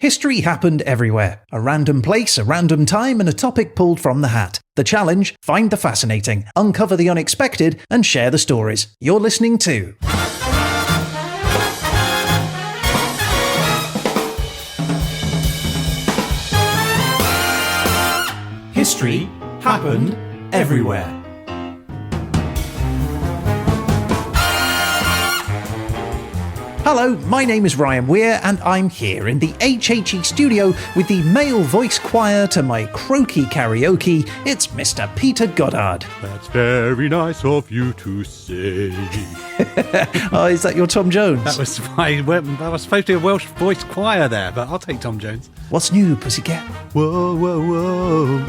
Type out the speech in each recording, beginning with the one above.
History happened everywhere. A random place, a random time, and a topic pulled from the hat. The challenge: find the fascinating, uncover the unexpected, and share the stories. You're listening to History Happened Everywhere. Hello, my name is Ryan Weir, and I'm here in the HHE studio with the male voice choir to my croaky karaoke. It's Mr. Peter Goddard. That's very nice of you to say. Oh, is that your Tom Jones? That was supposed to be a Welsh voice choir there, but I'll take Tom Jones. What's new, pussycat? Whoa, whoa, whoa.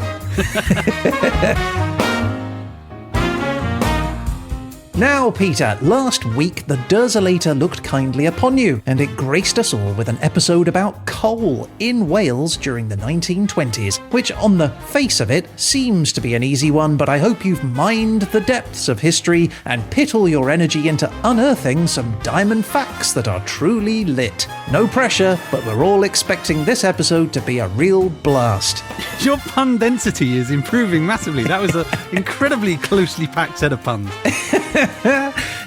Now, Peter, last week the Santalator looked kindly upon you, and it graced us all with an episode about coal in Wales during the 1920s, which on the face of it seems to be an easy one, but I hope you've mined the depths of history and pit all your energy into unearthing some diamond facts that are truly lit. No pressure, but we're all expecting this episode to be a real blast. Your pun density is improving massively. That was an incredibly closely packed set of puns.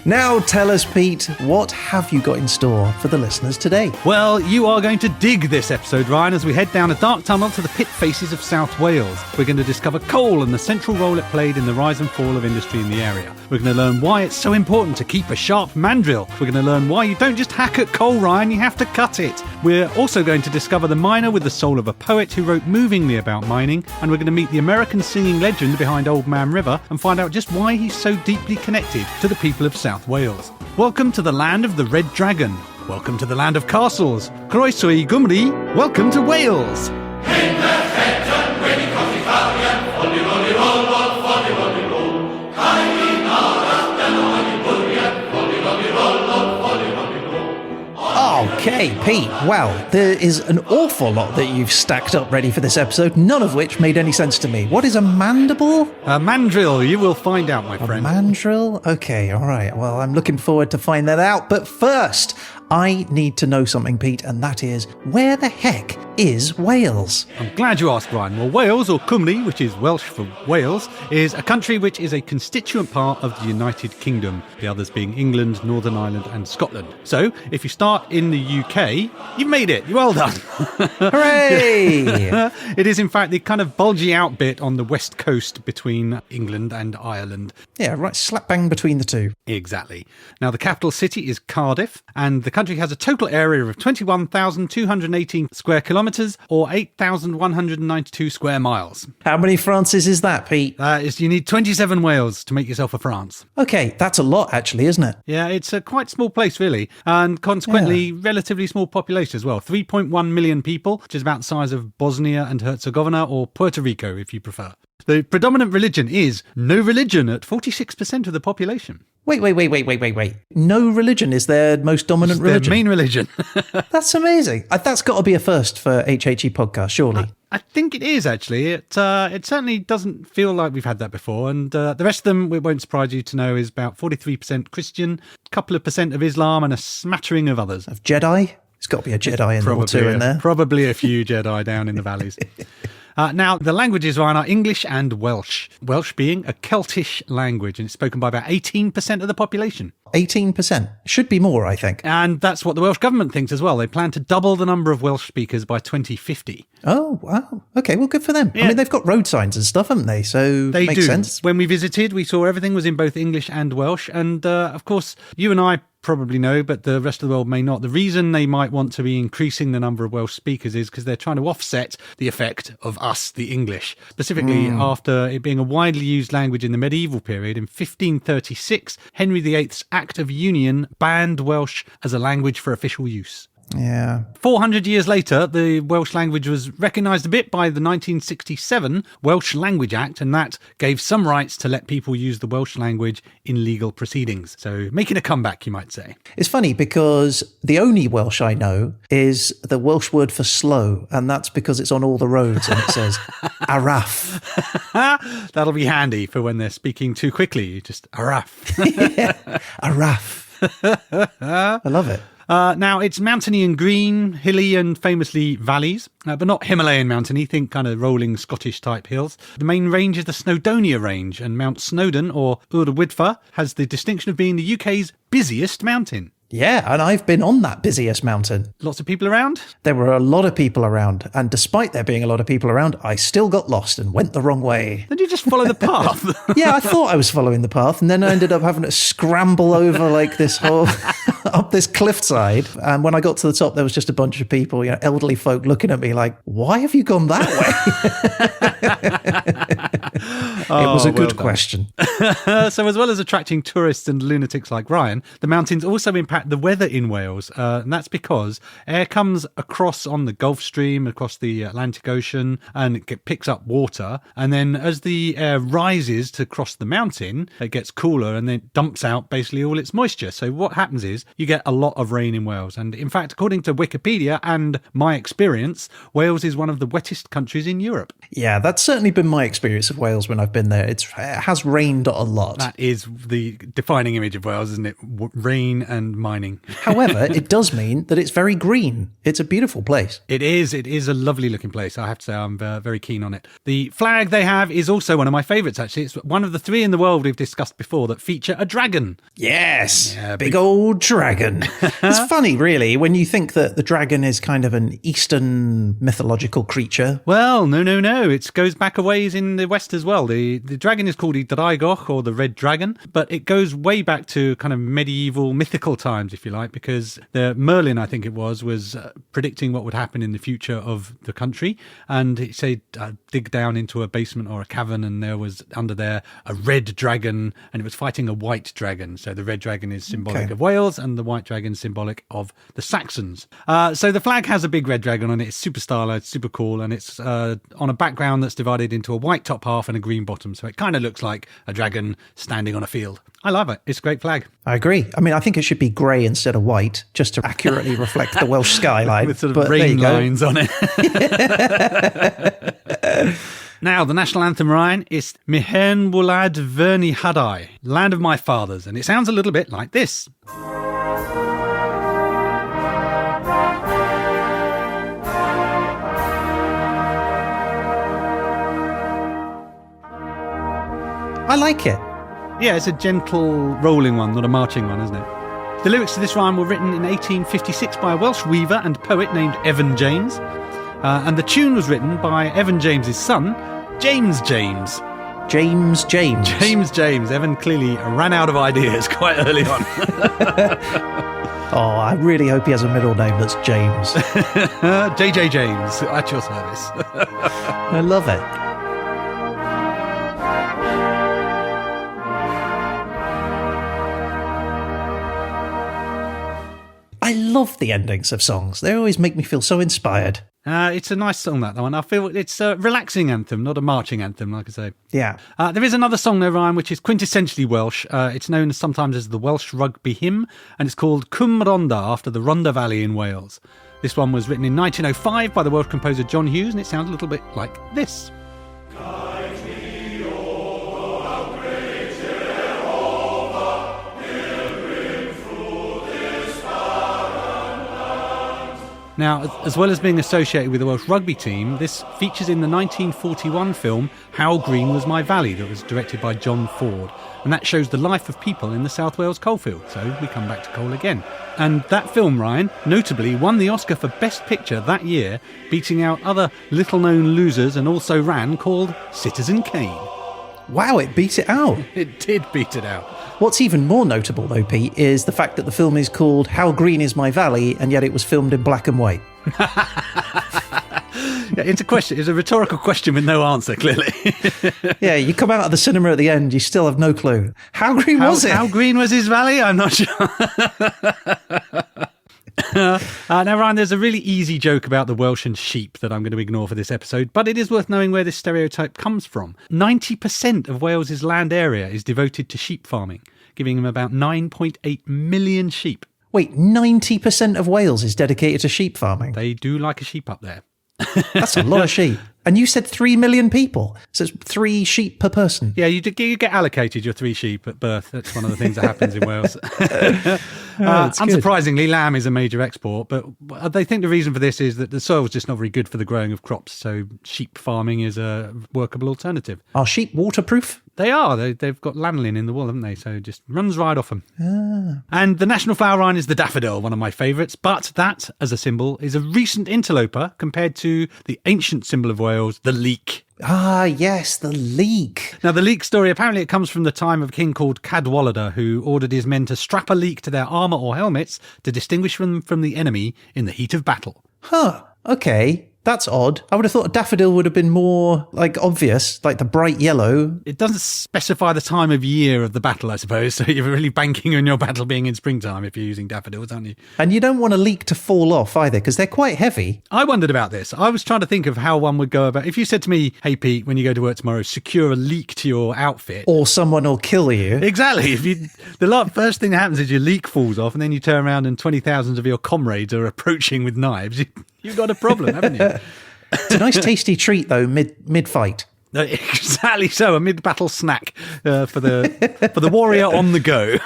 Now tell us, Pete, what have you got in store for the listeners today? Well, you are going to dig this episode, Ryan, as we head down a dark tunnel to the pit faces of South Wales. We're going to discover coal and the central role it played in the rise and fall of industry in the area. We're going to learn why it's so important to keep a sharp mandrill. We're going to learn why you don't just hack at coal, Ryan, you have to cut it. We're also going to discover the miner with the soul of a poet who wrote movingly about mining, and we're going to meet the American singing legend behind Old Man River and find out just why he's so deeply connected to the people of South Wales. Welcome to the land of the Red Dragon. Welcome to the land of castles. Croeso I Gymru. Welcome to Wales. Okay, Pete, well, there is an awful lot that you've stacked up ready for this episode, none of which made any sense to me. What is a mandible? A mandrill, you will find out, my friend. A mandrill? Okay, all right. Well, I'm looking forward to find that out. But first, I need to know something, Pete, and that is, where the heck is Wales? I'm glad you asked, Ryan. Well, Wales, or Cymru, which is Welsh for Wales, is a country which is a constituent part of the United Kingdom, the others being England, Northern Ireland and Scotland. So, if you start in the UK, you've made it. You're well done. Hooray! It is, in fact, the kind of bulgy out bit on the west coast between England and Ireland. Yeah, right, slap bang between the two. Exactly. Now, the capital city is Cardiff, and the country has a total area of 21,218 square kilometres, or 8,192 square miles. How many Frances is that, Pete? You need 27 Wales to make yourself a France. Okay, that's a lot, actually, isn't it? Yeah, it's a quite small place, really, and consequently, relatively small population as well. 3.1 million people, which is about the size of Bosnia and Herzegovina, or Puerto Rico, if you prefer. The predominant religion is no religion at 46% of the population. Wait. No religion is their most dominant religion? Their main religion. That's amazing. That's got to be a first for HHE podcast, surely. I think it is, actually. It certainly doesn't feel like we've had that before. And the rest of them, it won't surprise you to know, is about 43% Christian, a couple of percent of Islam, and a smattering of others. Of Jedi? It's got to be a Jedi in there or two in there. Probably a few Jedi down in the valleys. Now, the languages, Ryan, are English and Welsh. Welsh being a Celtish language, and it's spoken by about 18% of the population. 18%. Should be more, I think. And that's what the Welsh government thinks as well. They plan to double the number of Welsh speakers by 2050. Oh, wow. Okay, well, good for them. Yeah. I mean, they've got road signs and stuff, haven't they? So they makes do. Sense. When we visited, we saw everything was in both English and Welsh. And, of course, you and I probably know, but the rest of the world may not. The reason they might want to be increasing the number of Welsh speakers is because they're trying to offset the effect of us, the English. Specifically, after it being a widely used language in the medieval period, in 1536, Henry VIII's Act of Union banned Welsh as a language for official use. Yeah. 400 years later, the Welsh language was recognised a bit by the 1967 Welsh Language Act, and that gave some rights to let people use the Welsh language in legal proceedings. So making a comeback, you might say. It's funny because the only Welsh I know is the Welsh word for slow, and that's because it's on all the roads and it says araf. That'll be handy for when they're speaking too quickly. You just araf. Yeah, araf. I love it. Now, it's mountainy and green, hilly and famously valleys, but not Himalayan mountainy, think kind of rolling Scottish-type hills. The main range is the Snowdonia Range, and Mount Snowdon, or Ur-Widfa, has the distinction of being the UK's busiest mountain. Yeah, and I've been on that busiest mountain. Lots of people around? There were a lot of people around, and despite there being a lot of people around, I still got lost and went the wrong way. Then you just follow the path. Yeah, I thought I was following the path, and then I ended up having to scramble over like this whole up this cliffside. And when I got to the top, there was just a bunch of people, elderly folk looking at me like, "Why have you gone that way?" It was a good question. So as well as attracting tourists and lunatics like Ryan, the mountains also impact the weather in Wales, and that's because air comes across on the Gulf Stream, across the Atlantic Ocean, and it picks up water, and then as the air rises to cross the mountain, it gets cooler and then it dumps out basically all its moisture. So what happens is you get a lot of rain in Wales, and in fact, according to Wikipedia and my experience, Wales is one of the wettest countries in Europe. Yeah, that's certainly been my experience of Wales when I've been there. It has rained a lot. That is the defining image of Wales, isn't it? Rain and mining. However, it does mean that it's very green. It's a beautiful place. It is a lovely looking place. I have to say I'm very keen on it. The flag they have is also one of my favourites, actually. It's one of the 3 in the world we've discussed before that feature a dragon. Yes, yeah, big old dragon. It's funny, really, when you think that the dragon is kind of an Eastern mythological creature. Well, no. It goes back a ways in the West as well. The dragon is called Idraigoch, or the Red Dragon, but it goes way back to kind of medieval mythical times, if you like, because the Merlin, I think it was predicting what would happen in the future of the country, and he said dig down into a basement or a cavern, and there was under there a red dragon, and it was fighting a white dragon. So the red dragon is symbolic of Wales, and the white dragon symbolic of the Saxons. So the flag has a big red dragon on it. It's super stylized, super cool, and it's on a background that's divided into a white top half and a green bottom, so it kind of looks like a dragon standing on a field. I love it. It's a great flag. I agree. I mean, I think it should be grey instead of white, just to accurately reflect the Welsh skyline. With sort of rain lines on it. Now, the national anthem, Ryan, is Mihen Wlad Verni Hadai, land of my fathers, and it sounds a little bit like this. I like it. Yeah, it's a gentle rolling one, not a marching one, isn't it? The lyrics to this rhyme were written in 1856 by a Welsh weaver and poet named Evan James. And the tune was written by Evan James's son, James James. James James. James James. Evan clearly ran out of ideas quite early on. Oh, I really hope he has a middle name that's James. JJ James, at your service. I love it. I love the endings of songs. They always make me feel so inspired. It's a nice song, that one. I feel it's a relaxing anthem, not a marching anthem, like I say. Yeah. There is another song though, Ryan, which is quintessentially Welsh. It's known sometimes as the Welsh Rugby Hymn, and it's called Cwm Rhondda, after the Rhondda Valley in Wales. This one was written in 1905 by the Welsh composer John Hughes, and it sounds a little bit like this. Now, as well as being associated with the Welsh rugby team, this features in the 1941 film How Green Was My Valley, that was directed by John Ford. And that shows the life of people in the South Wales coalfield. So we come back to coal again. And that film, Ryan, notably won the Oscar for Best Picture that year, beating out other little-known losers, and also ran, called Citizen Kane. Wow, it beat it out. It did beat it out. What's even more notable, though, Pete, is the fact that the film is called How Green Is My Valley, and yet it was filmed in black and white. Yeah, it's a rhetorical question with no answer, clearly. Yeah, you come out of the cinema at the end, you still have no clue. How green was it? How green was his valley? I'm not sure. Now, Ryan, there's a really easy joke about the Welsh and sheep that I'm going to ignore for this episode, but it is worth knowing where this stereotype comes from. 90% of Wales's land area is devoted to sheep farming, giving them about 9.8 million sheep. Wait, 90% of Wales is dedicated to sheep farming? They do like a sheep up there. That's a lot of sheep. And you said 3 million people. So it's 3 sheep per person. Yeah, you get allocated your 3 sheep at birth. That's one of the things that happens in Wales. Unsurprisingly, lamb is a major export, but they think the reason for this is that the soil's just not very good for the growing of crops, so sheep farming is a workable alternative. Are sheep waterproof? They are. They've got lanolin in the wool, haven't they? So it just runs right off them. And the national flower, Ryan, is the daffodil, one of my favourites. But that, as a symbol, is a recent interloper compared to the ancient symbol of Wales, the leek. Ah, yes, the leek. Now, the leek story, apparently it comes from the time of a king called Cadwallader, who ordered his men to strap a leek to their armour or helmets to distinguish them from the enemy in the heat of battle. Huh, okay. That's odd. I would have thought a daffodil would have been more, obvious, like the bright yellow. It doesn't specify the time of year of the battle, I suppose, so you're really banking on your battle being in springtime if you're using daffodils, aren't you? And you don't want a leek to fall off either, because they're quite heavy. I wondered about this. I was trying to think of how one would go about... If you said to me, hey, Pete, when you go to work tomorrow, secure a leek to your outfit... Or someone will kill you. Exactly. The first thing that happens is your leek falls off, and then you turn around and 20,000 of your comrades are approaching with knives. You've got a problem, haven't you? It's a nice tasty treat, though, mid-fight. Exactly so, a mid-battle snack for the warrior on the go.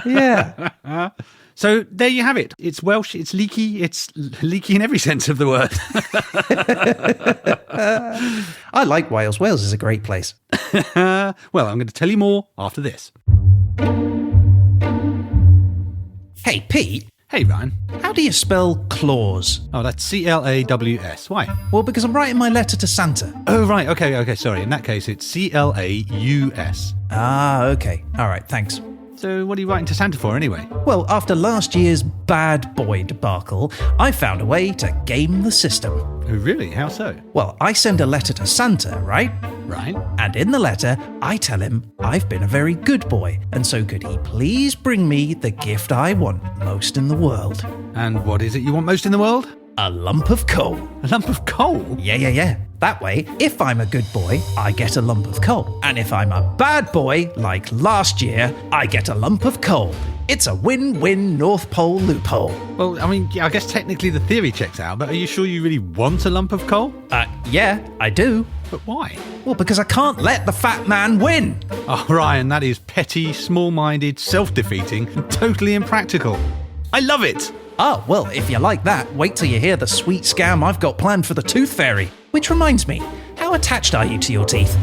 Yeah. So there you have it. It's Welsh, it's leaky in every sense of the word. I like Wales. Wales is a great place. Well, I'm going to tell you more after this. Hey, Pete. Hey, Ryan. How do you spell claws? Oh, that's C-L-A-W-S. Why? Well, because I'm writing my letter to Santa. Oh, right. Okay, sorry. In that case, it's C-L-A-U-S. Ah, okay. All right, thanks. So what are you writing to Santa for anyway? Well, after last year's bad boy debacle, I found a way to game the system. Oh, really? How so? Well, I send a letter to Santa, right? Right. And in the letter, I tell him I've been a very good boy, and so could he please bring me the gift I want most in the world. And what is it you want most in the world? A lump of coal. A lump of coal? Yeah. That way, if I'm a good boy, I get a lump of coal. And if I'm a bad boy, like last year, I get a lump of coal. It's a win-win North Pole loophole. Well, I mean, I guess technically the theory checks out, but are you sure you really want a lump of coal? Yeah, I do. But why? Well, because I can't let the fat man win. Oh, Ryan, that is petty, small-minded, self-defeating, and totally impractical. I love it! Oh, well, if you like that, wait till you hear the sweet scam I've got planned for the Tooth Fairy. Which reminds me, how attached are you to your teeth?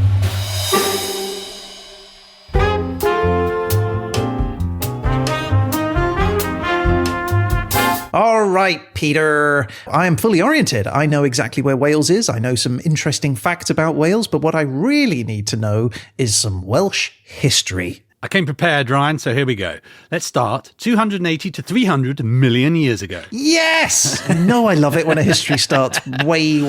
All right, Peter. I am fully oriented. I know exactly where Wales is. I know some interesting facts about Wales, but what I really need to know is some Welsh history. I came prepared, Ryan, so here we go. Let's start 280 to 300 million years ago. Yes! No, I love it when a history starts way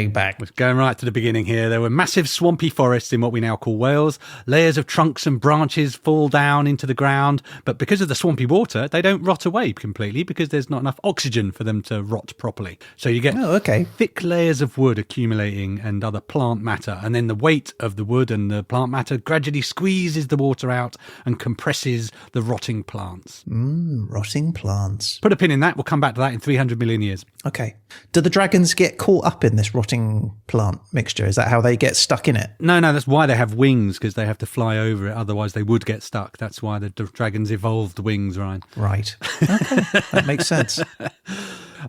back. We're going right to the beginning here. There were massive swampy forests in what we now call Wales. Layers of trunks and branches fall down into the ground, but because of the swampy water, they don't rot away completely because there's not enough oxygen for them to rot properly. So you get thick layers of wood accumulating and other plant matter, and then the weight of the wood and the plant matter gradually squeezes the water out and compresses the rotting plants. Rotting plants. Put a pin in that. We'll come back to that in 300 million years. Okay. Do the dragons get caught up in this rotting plant mixture? Is that how they get stuck in it? No, that's why they have wings, because they have to fly over it. Otherwise, they would get stuck. That's why the dragons evolved wings, Ryan. Right. Okay. That makes sense.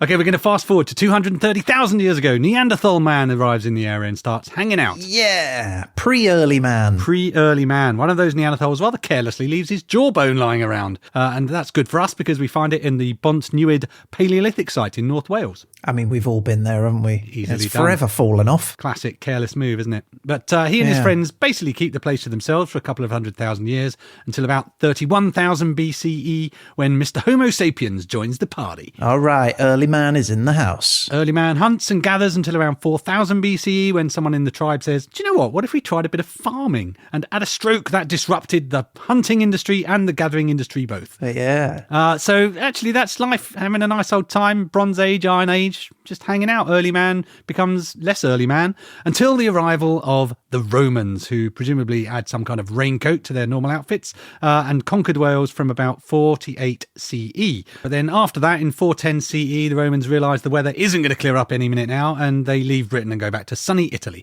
Okay, we're going to fast forward to 230,000 years ago. Neanderthal man arrives in the area and starts hanging out. Yeah, pre-early man. Pre-early man. One of those Neanderthals rather carelessly leaves his jawbone lying around. And that's good for us because we find it in the Bont Newid Paleolithic site in North Wales. I mean, we've all been there, haven't we? Easily it's done. Forever fallen off. Classic careless move, isn't it? But he and his friends basically keep the place to themselves for a couple of 100,000 years until about 31,000 BCE when Mr. Homo sapiens joins the party. All right, early man is in the house. Early man hunts and gathers until around 4000 BCE when someone in the tribe says, do you know what if we tried a bit of farming? And at a stroke that disrupted the hunting industry and the gathering industry both. Yeah. So actually that's life, having a nice old time, Bronze Age, Iron Age, just hanging out. Early man becomes less early man until the arrival of the Romans, who presumably add some kind of raincoat to their normal outfits and conquered Wales from about 48 CE. But then after that, in 410 CE, the the Romans realise the weather isn't going to clear up any minute now, and they leave Britain and go back to sunny Italy.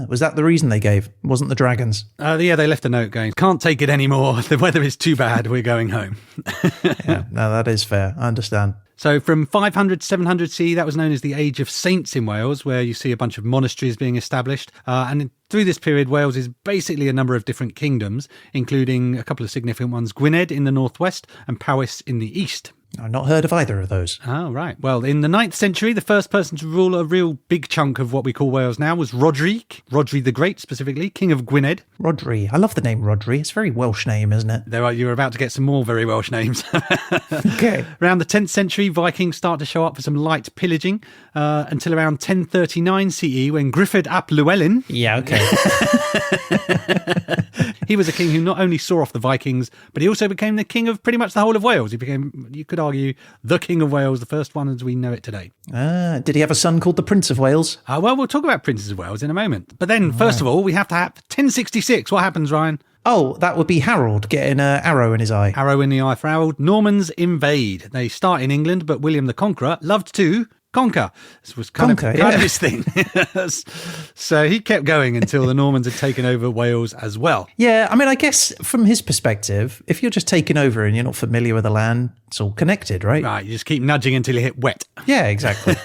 Was that the reason they gave? Wasn't the dragons? Yeah, they left a note going, can't take it anymore. The weather is too bad. We're going home. Yeah, no, that is fair. I understand. So from 500 to 700 CE, that was known as the Age of Saints in Wales, where you see a bunch of monasteries being established. And through this period, Wales is basically a number of different kingdoms, including a couple of significant ones, Gwynedd in the northwest and Powys in the east. I've not heard of either of those. Oh, right. Well, in the 9th century, the first person to rule a real big chunk of what we call Wales now was Rhodri the Great, specifically, King of Gwynedd. Rhodri. I love the name Rhodri. It's a very Welsh name, isn't it? You're about to get some more very Welsh names. Okay. Around the 10th century, Vikings start to show up for some light pillaging until around 1039 CE when Griffith ap Llewellyn... Yeah, okay. He was a king who not only saw off the Vikings, but he also became the king of pretty much the whole of Wales. He became, you could argue, the king of Wales, the first one as we know it today. Did he have a son called the Prince of Wales? Well, we'll talk about Princes of Wales in a moment. But then, first of all, we have to have 1066. What happens, Ryan? Oh, that would be Harold getting an arrow in his eye. Arrow in the eye for Harold. Normans invade. They start in England, but William the Conqueror loved to conquer. This was kind of his thing. So he kept going until the Normans had taken over Wales as well. Yeah, I mean, I guess from his perspective, if you're just taking over and you're not familiar with the land, it's all connected, right? Right, you just keep nudging until you hit wet. Yeah, exactly.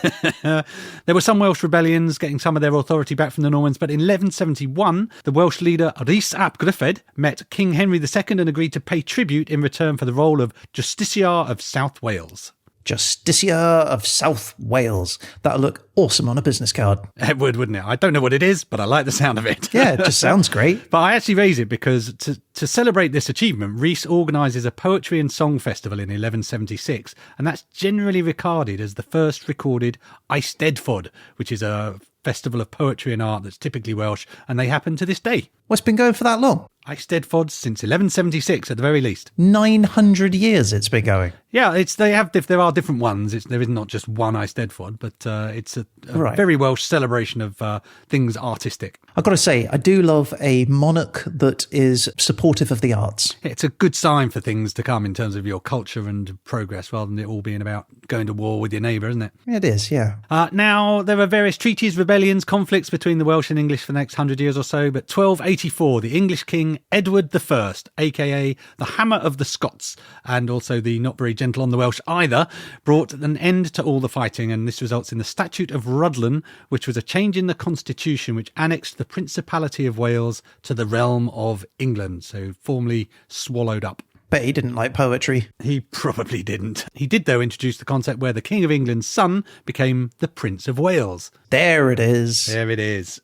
There were some Welsh rebellions getting some of their authority back from the Normans, but in 1171, the Welsh leader Rhys ap Gruffydd met King Henry II and agreed to pay tribute in return for the role of Justiciar of South Wales. Justiciar of South Wales. That'll look awesome on a business card. It would, wouldn't it? I don't know what it is, but I like the sound of it. Yeah, it just sounds great. But I actually raise it because to celebrate this achievement, Rhys organises a poetry and song festival in 1176, and that's generally regarded as the first recorded Eisteddfod, which is a festival of poetry and art that's typically Welsh, and they happen to this day. What's been going for that long? Eisteddfod since 1176 at the very least. 900 years it's been going. Yeah, there are different ones. There is not just one Eisteddfod, but it's a very Welsh celebration of things artistic. I've got to say, I do love a monarch that is supportive of the arts. It's a good sign for things to come in terms of your culture and progress, rather than it all being about going to war with your neighbour, isn't it? It is, yeah. Now, there are various treaties, rebellions, conflicts between the Welsh and English for the next 100 years or so, but 1284, the English king Edward I, a.k.a. the Hammer of the Scots, and also the not very gentle on the Welsh either, brought an end to all the fighting, and this results in the Statute of Rhuddlan, which was a change in the constitution which annexed the Principality of Wales to the realm of England, so formally swallowed up. Bet he didn't like poetry. He probably didn't. He did, though, introduce the concept where the King of England's son became the Prince of Wales. There it is. There it is.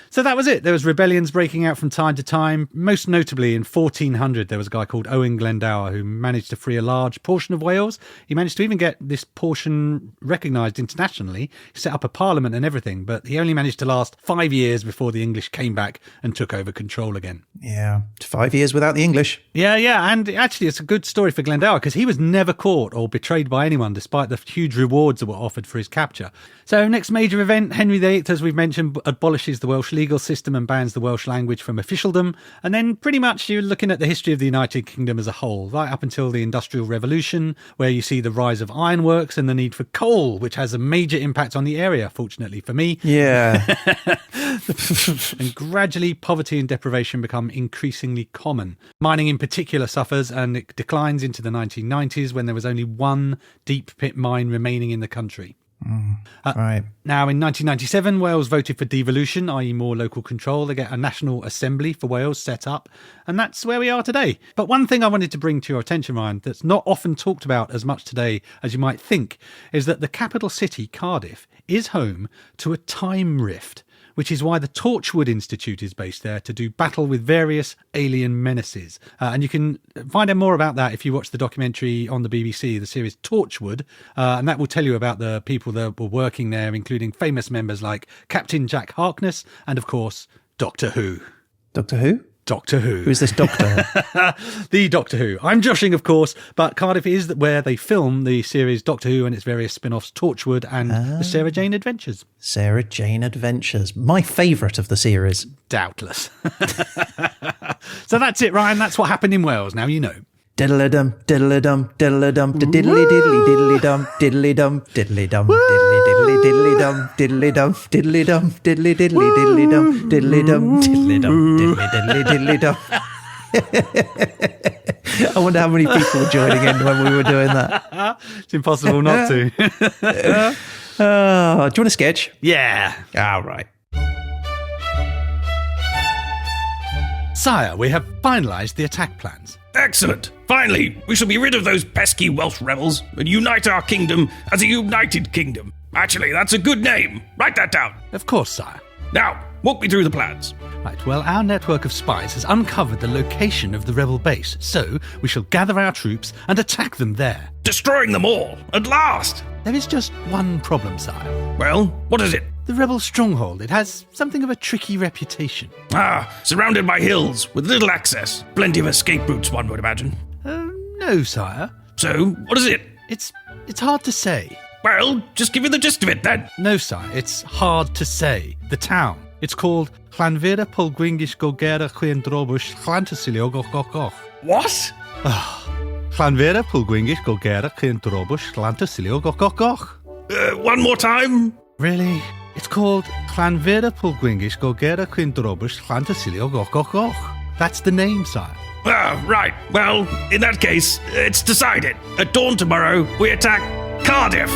So that was it. There was rebellions breaking out from time to time. Most notably in 1400, there was a guy called Owen Glendower who managed to free a large portion of Wales. He managed to even get this portion recognised internationally, set up a parliament and everything, but he only managed to last 5 years before the English came back and took over control again. Yeah, 5 years without the English. Yeah, and actually it's a good story for Glendower because he was never caught or betrayed by anyone despite the huge rewards that were offered for his capture. So next major event, Henry VIII, as we've mentioned, abolishes the Welsh legal system and bans the Welsh language from officialdom. And then pretty much you're looking at the history of the United Kingdom as a whole, right up until the Industrial Revolution, where you see the rise of ironworks and the need for coal, which has a major impact on the area, fortunately for me. Yeah. And gradually poverty and deprivation become increasingly common. Mining in particular suffers, and it declines into the 1990s when there was only one deep pit mine remaining in the country. Right. Now, in 1997, Wales voted for devolution, i.e. more local control. They get a National Assembly for Wales set up, and that's where we are today. But one thing I wanted to bring to your attention, Ryan, that's not often talked about as much today as you might think, is that the capital city, Cardiff, is home to a time rift, which is why the Torchwood Institute is based there to do battle with various alien menaces. And you can find out more about that if you watch the documentary on the BBC, the series Torchwood, and that will tell you about the people that were working there, including famous members like Captain Jack Harkness and, of course, Doctor Who. Doctor Who? Doctor Who. Who's this Doctor? The Doctor Who. I'm joshing, of course, but Cardiff is where they film the series Doctor Who and its various spin-offs, Torchwood and the Sarah Jane Adventures. Sarah Jane Adventures. My favourite of the series. Doubtless. So that's it, Ryan. That's what happened in Wales. Now you know. Diddle-a-dum, diddle-a-dum, diddle-a-dum, diddly-diddly-diddly-dum, diddly-dum, diddly-dum, diddly-diddly-diddly-dum, diddly-dum, diddly-dum, diddly-diddly-diddly-dum, diddly-dum, diddly-dum, diddly-diddly-diddly-dum. I wonder how many people were joining in when we were doing that. It's impossible not to. Do you want a sketch? Yeah. All right. Sire, we have finalised the attack plans. Excellent. Finally, we shall be rid of those pesky Welsh rebels and unite our kingdom as a united kingdom. Actually, that's a good name. Write that down. Of course, sire. Now, walk me through the plans. Right, well, our network of spies has uncovered the location of the rebel base, so we shall gather our troops and attack them there. Destroying them all, at last. There is just one problem, sire. Well, what is it? The rebel stronghold, it has something of a tricky reputation. Surrounded by hills, with little access. Plenty of escape routes, one would imagine. No, sire. So, what is it? It's hard to say. Well, just give me the gist of it, then. No, sire, it's hard to say. The town. It's called Llanfyr Pwlgwyngyll Gogera Chwyndrobush Llantysilio Gogogoch. What? Llanfyr Pwlgwyngyll Gogera Chwyndrobush Llantysilio Gogogoch. One more time? Really? It's called Llanfyr Pwlgwyngyll Gogera Chwyndrobush Llantysilio Gogogoch. That's the name, sire. Right. Well, in that case, it's decided. At dawn tomorrow, we attack Cardiff.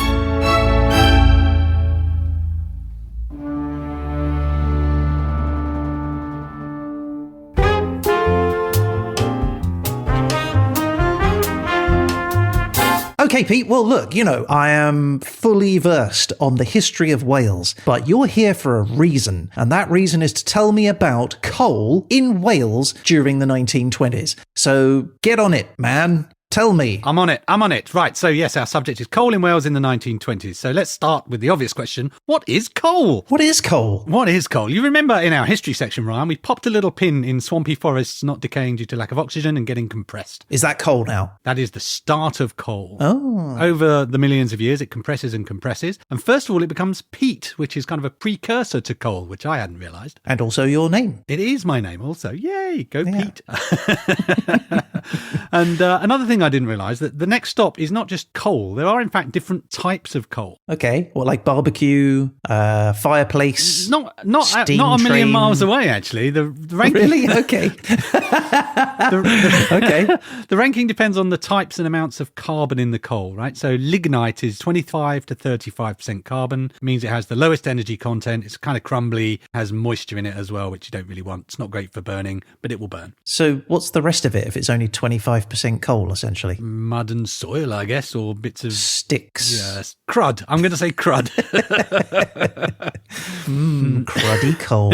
Okay, Pete, well, look, I am fully versed on the history of Wales, but you're here for a reason, and that reason is to tell me about coal in Wales during the 1920s. So get on it, man. Tell me. I'm on it. Right, so yes, our subject is coal in Wales in the 1920s. So let's start with the obvious question. What is coal? What is coal? What is coal? You remember in our history section, Ryan, we popped a little pin in swampy forests not decaying due to lack of oxygen and getting compressed. Is that coal now? That is the start of coal. Oh. Over the millions of years, it compresses and compresses. And first of all, it becomes peat, which is kind of a precursor to coal, which I hadn't realised. And also your name. It is my name also. Yay, go Pete. And another thing I didn't realise, that the next stop is not just coal. There are, in fact, different types of coal. Okay, well, like barbecue, fireplace, not a million train. miles away, actually. The ranking, really? Okay. Okay. The ranking depends on the types and amounts of carbon in the coal, right? So lignite is 25 to 35% carbon. It means it has the lowest energy content. It's kind of crumbly, has moisture in it as well, which you don't really want. It's not great for burning, but it will burn. So what's the rest of it if it's only 25% coal, essentially? Mud and soil, I guess, or bits of... Sticks. Yes. Crud. I'm going to say crud. Cruddy coal.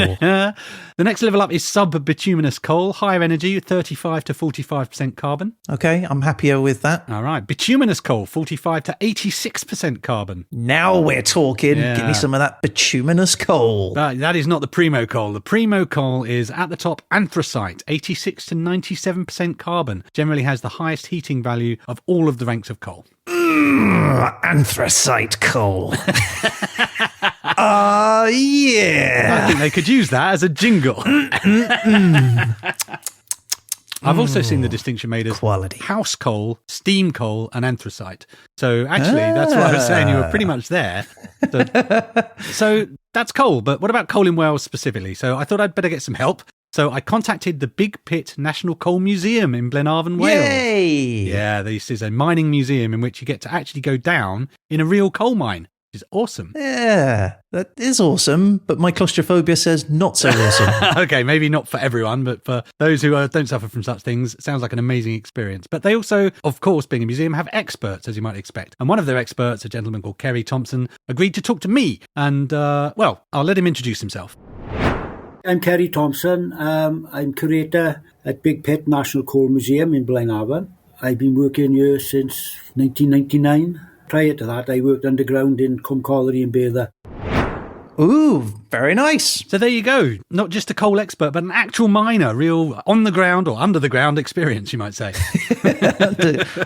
The next level up is sub-bituminous coal, higher energy, 35 to 45% carbon. Okay, I'm happier with that. All right. Bituminous coal, 45 to 86% carbon. Now we're talking. Yeah. Give me some of that bituminous coal. That is not the primo coal. The primo coal is at the top anthracite, 86 to 97% carbon. Generally has the highest heating value of all of the ranks of coal. Anthracite coal. Yeah. I think they could use that as a jingle. I've also seen the distinction made as quality. House coal, steam coal, and anthracite. So actually, that's what I was saying. You were pretty much there. So that's coal. But what about coal in Wales specifically? So I thought I'd better get some help. So I contacted the Big Pit National Coal Museum in Glenarvan, Wales. Yay! Yeah, this is a mining museum in which you get to actually go down in a real coal mine, which is awesome. Yeah, that is awesome, but my claustrophobia says not so awesome. Okay, maybe not for everyone, but for those who don't suffer from such things, it sounds like an amazing experience. But they also, of course, being a museum, have experts, as you might expect. And one of their experts, a gentleman called Ceri Thomas, agreed to talk to me. And, well, I'll let him introduce himself. I'm Ceri Thomas. I'm curator at Big Pit National Coal Museum in Blaenavon. I've been working here since 1999. Prior to that, I worked underground in Cwm Colliery and Beather. Ooh, very nice. So there you go. Not just a coal expert, but an actual miner, real on the ground or under the ground experience, you might say.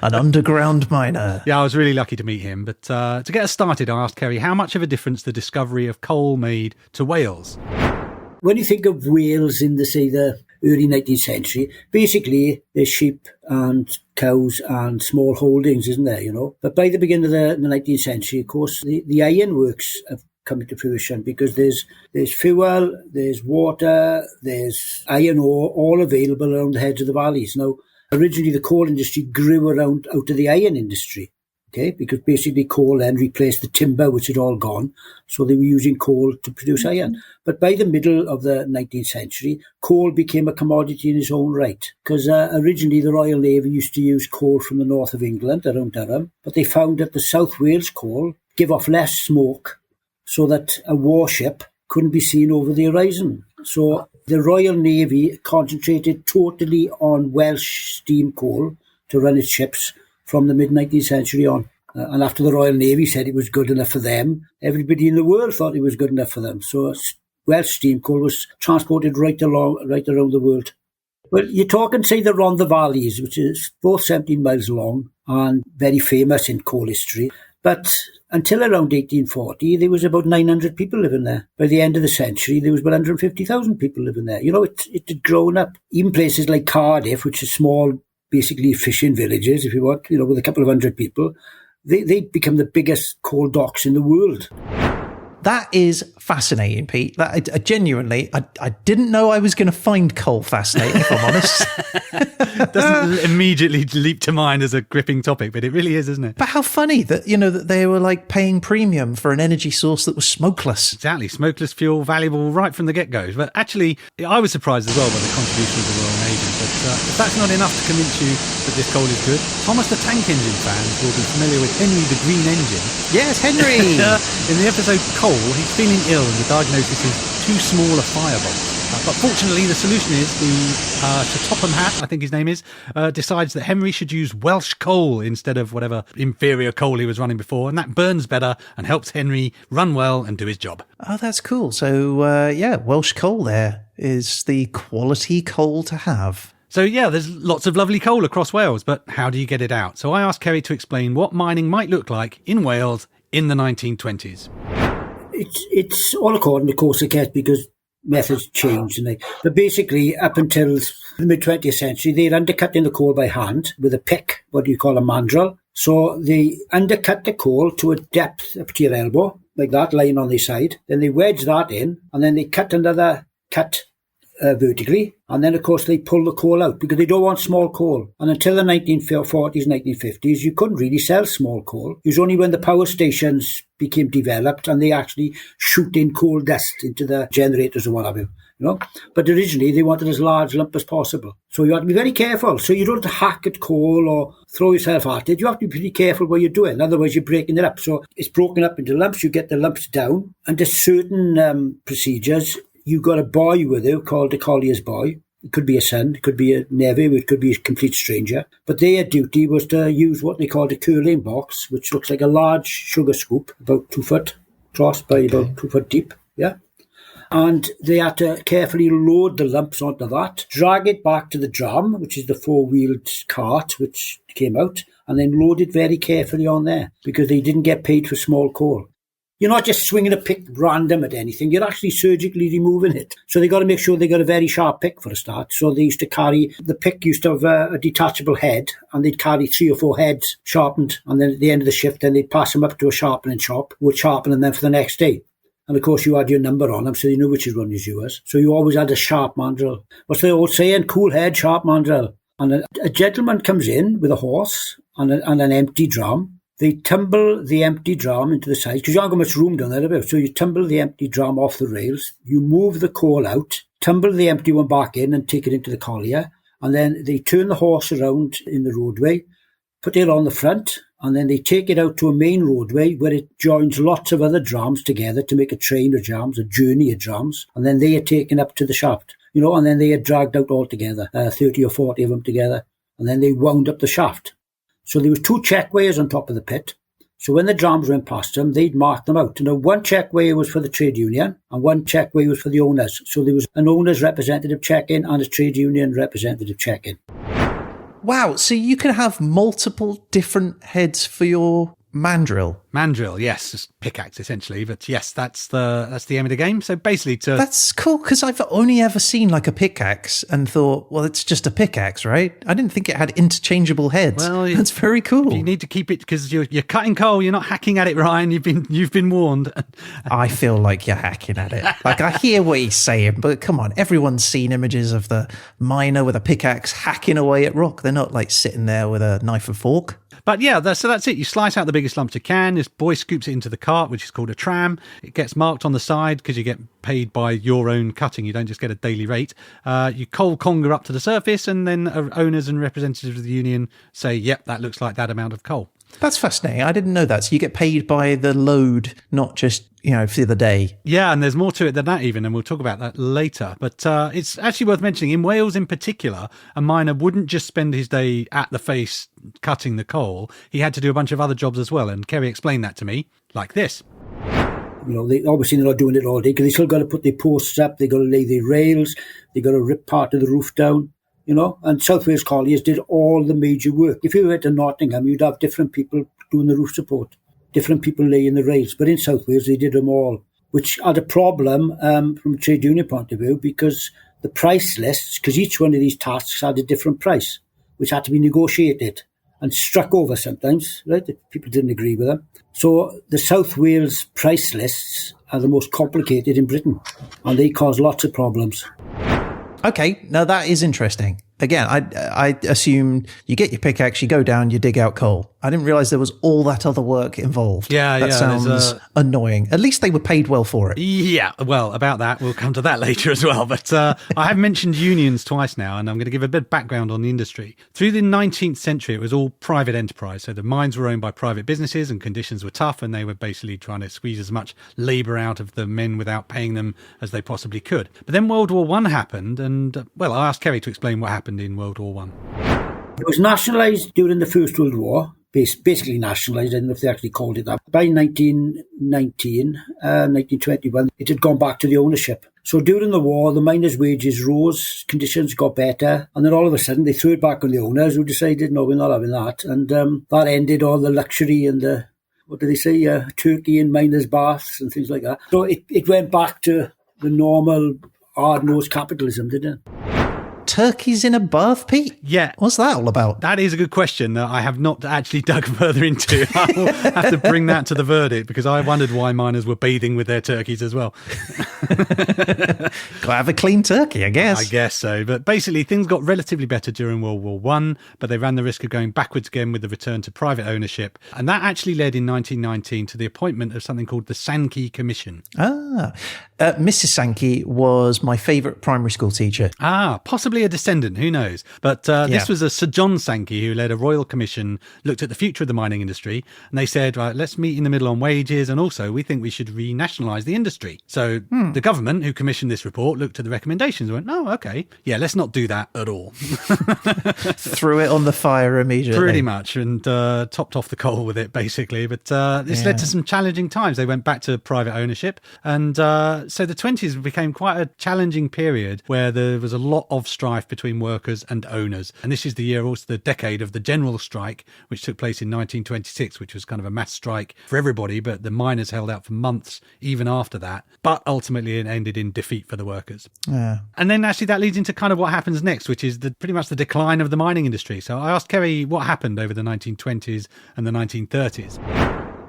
An underground miner. Yeah, I was really lucky to meet him. But to get us started, I asked Ceri how much of a difference the discovery of coal made to Wales. When you think of Wales in the early 19th century. Basically, there's sheep and cows and small holdings, isn't there, But by the beginning of the 19th century, of course, the ironworks have come into fruition because there's fuel, there's water, there's iron ore, all available around the heads of the valleys. Now, originally the coal industry grew out of the iron industry, okay, because basically coal then replaced the timber, which had all gone, so they were using coal to produce iron. But by the middle of the 19th century, coal became a commodity in its own right, because originally the Royal Navy used to use coal from the north of England, around Durham, but they found that the South Wales coal gave off less smoke, so that a warship couldn't be seen over the horizon. So the Royal Navy concentrated totally on Welsh steam coal to run its ships from the mid-19th century on. And after the Royal Navy said it was good enough for them, everybody in the world thought it was good enough for them. So Welsh steam coal was transported right around the world. Well, you're talking, say, the Rhondda Valleys, which is both 17 miles long and very famous in coal history. But until around 1840, there was about 900 people living there. By the end of the century, there was about 150,000 people living there. It had grown up. Even places like Cardiff, which are small, basically fishing villages, if you want, with a couple of hundred people, they become the biggest coal docks in the world. That is fascinating, Pete. I genuinely didn't know I was going to find coal fascinating, if I'm honest. Doesn't immediately leap to mind as a gripping topic, but it really is, isn't it? But how funny that, that they were like paying premium for an energy source that was smokeless. Exactly. Smokeless fuel, valuable right from the get-go. But actually, I was surprised as well by the contribution of the Royal Navy. But if that's not enough to convince you that this coal is good, Thomas the Tank Engine fans will be familiar with Henry the Green Engine. Yes, Henry! In the episode Coal, he's feeling ill and the diagnosis is too small a firebolt. But fortunately, the solution is the Sir Topham Hatt, I think his name is, decides that Henry should use Welsh coal instead of whatever inferior coal he was running before, and that burns better and helps Henry run well and do his job. Oh, that's cool. So, Welsh coal there is the quality coal to have. So, there's lots of lovely coal across Wales, but how do you get it out? So I asked Ceri to explain what mining might look like in Wales in the 1920s. It's all according to Corsica because methods changed. But basically, up until the mid-20th century, they're undercutting the coal by hand with a pick, what do you call a mandrel. So they undercut the coal to a depth up to your elbow, like that, lying on the side. Then they wedge that in, and then they cut another cut vertically. And then, of course, they pull the coal out because they don't want small coal. And until the 1940s, 1950s, you couldn't really sell small coal. It was only when the power stations became developed and they actually shoot in coal dust into the generators or whatever, But originally, they wanted as large lump as possible. So you have to be very careful. So you don't hack at coal or throw yourself at it. You have to be pretty careful what you're doing. Otherwise, you're breaking it up. So it's broken up into lumps. You get the lumps down. And there's certain procedures. You've got a boy with you called a collier's boy. It could be a son, it could be a nevy, it could be a complete stranger. But their duty was to use what they called a curling box, which looks like a large sugar scoop, about 2 foot across by about 2 foot deep. Yeah. And they had to carefully load the lumps onto that, drag it back to the drum, which is the four-wheeled cart which came out, and then load it very carefully on there because they didn't get paid for small coal. You're not just swinging a pick random at anything. You're actually surgically removing it. So they got to make sure they got a very sharp pick for a start. So they used to carry, the pick used to have a detachable head, and they'd carry 3 or 4 heads sharpened. And then at the end of the shift, then they'd pass them up to a sharpening shop, who would sharpen them for the next day. And of course, you had your number on them, so you knew which one was yours. So you always had a sharp mandrel. What's the old saying? Cool head, sharp mandrel. And a gentleman comes in with a horse and an empty drum. They tumble the empty drum into the sides, because you haven't got much room down there. So you tumble the empty drum off the rails, you move the coal out, tumble the empty one back in and take it into the collier, and then they turn the horse around in the roadway, put it on the front, and then they take it out to a main roadway where it joins lots of other drums together to make a train of drums, a journey of drums, and then they are taken up to the shaft, and then they are dragged out all together, 30 or 40 of them together, and then they wound up the shaft. So there was 2 checkweighers on top of the pit. So when the drums went past them, they'd mark them out. One checkweigher was for the trade union and one checkweigher was for the owners. So there was an owner's representative check-in and a trade union representative check-in. Wow, so you can have multiple different heads for your Mandrill. Mandrill, yes, just pickaxe essentially, but yes, that's the aim of the game. So basically, That's cool, because I've only ever seen like a pickaxe and thought, well, it's just a pickaxe, right? I didn't think it had interchangeable heads. Well, that's very cool. You need to keep it because you're cutting coal. You're not hacking at it, Ryan. You've been warned. I feel like you're hacking at it. Like, I hear what he's saying, but come on, everyone's seen images of the miner with a pickaxe hacking away at rock. They're not like sitting there with a knife and fork. But yeah, so that's it. You slice out the biggest lumps you can. This boy scoops it into the cart, which is called a tram. It gets marked on the side because you get paid by your own cutting. You don't just get a daily rate. You coal conger up to the surface, and then owners and representatives of the union say, yep, that looks like that amount of coal. That's fascinating. I didn't know that. So you get paid by the load, not just, for the day. Yeah, and there's more to it than that even, and we'll talk about that later. But it's actually worth mentioning, in Wales in particular, a miner wouldn't just spend his day at the face cutting the coal. He had to do a bunch of other jobs as well, and Ceri explained that to me like this. They obviously they're not doing it all day because they still got to put their posts up, they got to lay their rails, they got to rip part of the roof down. And South Wales Colliers did all the major work. If you went to Nottingham, you'd have different people doing the roof support, different people laying the rails. But in South Wales, they did them all, which had a problem from a trade union point of view because the price lists, because each one of these tasks had a different price, which had to be negotiated and struck over sometimes, right? People didn't agree with them. So the South Wales price lists are the most complicated in Britain, and they cause lots of problems. Okay, now that is interesting. Again, I assumed you get your pickaxe, you go down, you dig out coal. I didn't realise there was all that other work involved. That sounds annoying. At least they were paid well for it. Yeah, well, about that, we'll come to that later as well. But I have mentioned unions twice now, and I'm going to give a bit of background on the industry. Through the 19th century, it was all private enterprise. So the mines were owned by private businesses and conditions were tough, and they were basically trying to squeeze as much labour out of the men without paying them as they possibly could. But then World War I happened, and, I asked Ceri to explain what happened in World War I. It was nationalised during the First World War, basically nationalised. I don't know if they actually called it that. By 1921, it had gone back to the ownership. So during the war, the miners' wages rose, conditions got better, and then all of a sudden they threw it back on the owners who decided, no, we're not having that. And that ended all the luxury and the, turkey and miners' baths and things like that. So it went back to the normal hard-nosed capitalism, didn't it? Turkeys in a bath, Pete? Yeah. What's that all about? That is a good question that I have not actually dug further into. I will have to bring that to the verdict because I wondered why miners were bathing with their turkeys as well. Gotta have a clean turkey, I guess. I guess so. But basically, things got relatively better during World War I, but they ran the risk of going backwards again with the return to private ownership. And that actually led in 1919 to the appointment of something called the Sankey Commission. Mrs. Sankey was my favourite primary school teacher. Possibly a descendant, who knows? But this was a Sir John Sankey who led a royal commission, looked at the future of the mining industry, and they said, right, let's meet in the middle on wages, and also we think we should renationalise the industry. So the government, who commissioned this report, looked at the recommendations and went, oh, okay, yeah, let's not do that at all. Threw it on the fire immediately. Pretty much, and topped off the coal with it, basically. But this led to some challenging times. They went back to private ownership, and so the 20s became quite a challenging period where there was a lot of strife between workers and owners. And this is the year, also the decade of the general strike, which took place in 1926, which was kind of a mass strike for everybody, but the miners held out for months even after that. But ultimately it ended in defeat for the workers. Yeah. And then actually that leads into kind of what happens next, which is pretty much the decline of the mining industry. So I asked Ceri what happened over the 1920s and the 1930s.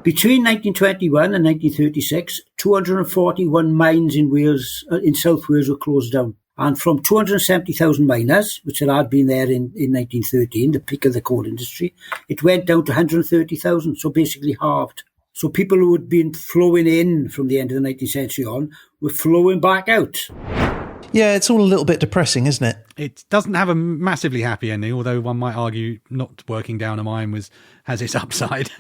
Between 1921 and 1936, 241 mines in South Wales were closed down. And from 270,000 miners, which had been there in 1913, the peak of the coal industry, it went down to 130,000, so basically halved. So people who had been flowing in from the end of the 19th century on were flowing back out. Yeah, it's all a little bit depressing, isn't it? It doesn't have a massively happy ending, although one might argue not working down a mine has its upside.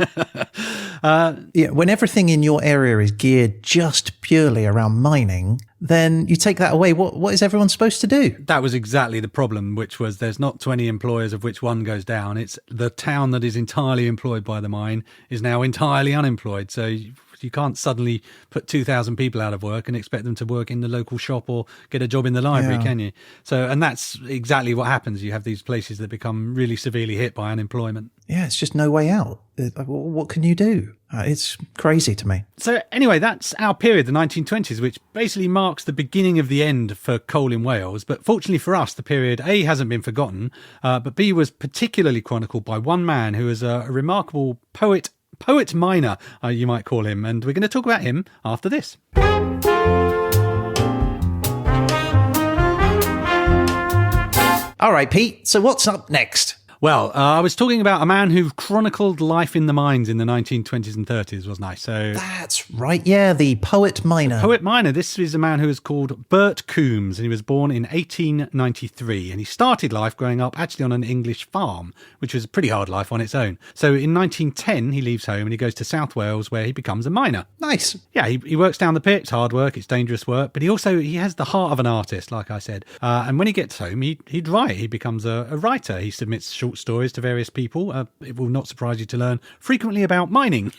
When everything in your area is geared just purely around mining, then you take that away. What is everyone supposed to do? That was exactly the problem, which was there's not 20 employers of which one goes down. It's the town that is entirely employed by the mine is now entirely unemployed. So You can't suddenly put 2,000 people out of work and expect them to work in the local shop or get a job in the library, can you? So, and that's exactly what happens. You have these places that become really severely hit by unemployment. Yeah, it's just no way out. What can you do? It's crazy to me. So anyway, that's our period, the 1920s, which basically marks the beginning of the end for coal in Wales. But fortunately for us, the period A hasn't been forgotten, but B was particularly chronicled by one man who is a remarkable poet miner, you might call him. And we're going to talk about him after this. All right, Pete, so what's up next? Well, I was talking about a man who chronicled life in the mines in the 1920s and 30s, wasn't I? So that's right, yeah, the poet miner. Poet miner. This is a man who is called Bert Coombs, and he was born in 1893. And he started life growing up actually on an English farm, which was a pretty hard life on its own. So in 1910, he leaves home and he goes to South Wales, where he becomes a miner. Nice. Yeah, he works down the pit. It's hard work. It's dangerous work. But he has the heart of an artist, like I said. And when he gets home, he'd write. He becomes a writer. He submits short stories to various people. It will not surprise you to learn frequently about mining.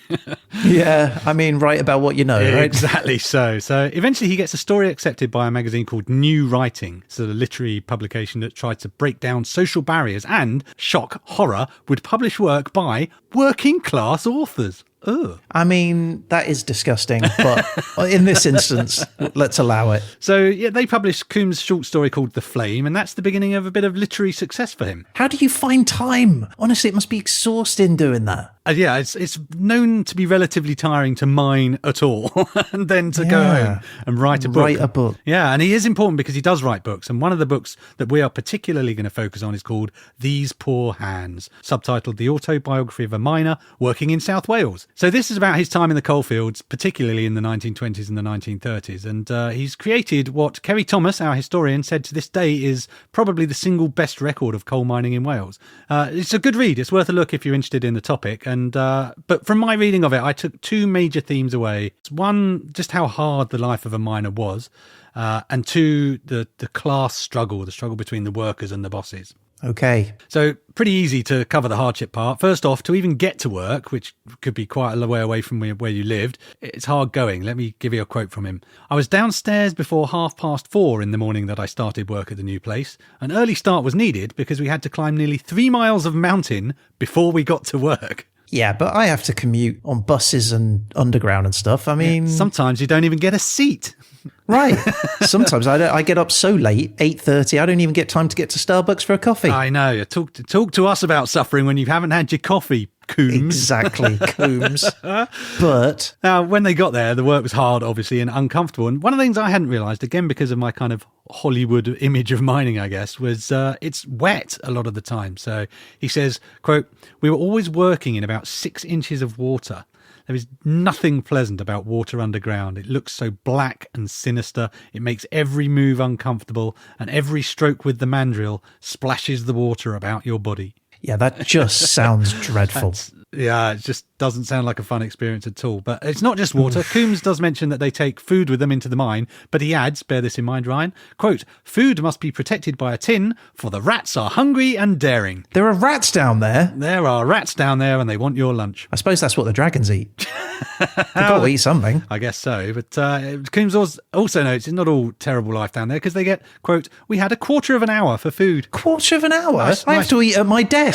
Yeah, I mean, write about what you know, right? Exactly so. So eventually he gets a story accepted by a magazine called New Writing. It's a literary publication that tried to break down social barriers and, shock, horror, would publish work by working class authors. Ugh. I mean, that is disgusting, but in this instance, let's allow it. So, yeah, they published Coombs' short story called The Flame, and that's the beginning of a bit of literary success for him. How do you find time? Honestly, it must be exhausting doing that. Yeah, it's known to be relatively tiring to mine at all and then to go home and write a book. Yeah, and he is important because he does write books. And one of the books that we are particularly going to focus on is called These Poor Hands, subtitled The Autobiography of a Miner Working in South Wales. So this is about his time in the coalfields, particularly in the 1920s and the 1930s. And he's created what Ceri Thomas, our historian, said to this day is probably the single best record of coal mining in Wales. It's a good read. It's worth a look if you're interested in the topic. But from my reading of it, I took two major themes away. One, just how hard the life of a miner was, and two, the class struggle, the struggle between the workers and the bosses. Okay. So pretty easy to cover the hardship part. First off, to even get to work, which could be quite a way away from where you lived, it's hard going. Let me give you a quote from him. I was downstairs before 4:30 in the morning that I started work at the new place. An early start was needed because we had to climb nearly 3 miles of mountain before we got to work. Yeah, but I have to commute on buses and underground and stuff. I mean... Sometimes you don't even get a seat. Right. Sometimes I get up so late, 8:30, I don't even get time to get to Starbucks for a coffee. I know. Talk to us about suffering when you haven't had your coffee, Coombs. Exactly, Coombs. But... Now, when they got there, the work was hard, obviously, and uncomfortable. And one of the things I hadn't realised, again, because of my kind of Hollywood image of mining, I guess, was it's wet a lot of the time. So he says, quote, "We were always working in about 6 inches of water. There is nothing pleasant about water underground. It looks so black and sinister. It makes every move uncomfortable, and every stroke with the mandrill splashes the water about your body." Yeah, that just sounds dreadful. Yeah, it just doesn't sound like a fun experience at all. But it's not just water. Coombs does mention that they take food with them into the mine, but he adds, bear this in mind, Ryan, quote, "Food must be protected by a tin, for the rats are hungry and daring." There are rats down there? There are rats down there and they want your lunch. I suppose that's what the dragons eat. They've got to eat something. I guess so. But Coombs also notes it's not all terrible life down there because they get, quote, "We had a quarter of an hour for food." Quarter of an hour? I have to eat at my desk.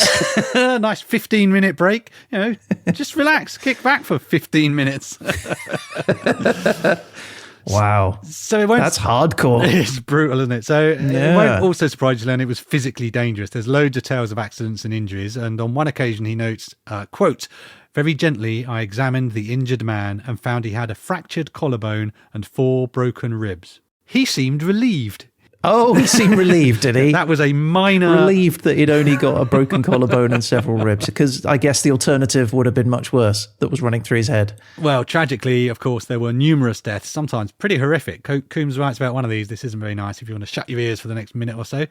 Nice 15-minute break. You know, just relax, kick back for 15 minutes. Wow. So it won't, that's hardcore. It's brutal, isn't it? So It won't also surprise you to learn it was physically dangerous. There's loads of tales of accidents and injuries. And on one occasion he notes, quote, "Very gently I examined the injured man and found he had a fractured collarbone and 4 broken ribs. He seemed relieved." Oh, he seemed relieved, did he? That was a minor... Relieved that he'd only got a broken collarbone and several ribs, because I guess the alternative would have been much worse that was running through his head. Well, tragically, of course, there were numerous deaths, sometimes pretty horrific. Coombs writes about one of these. This isn't very nice if you want to shut your ears for the next minute or so.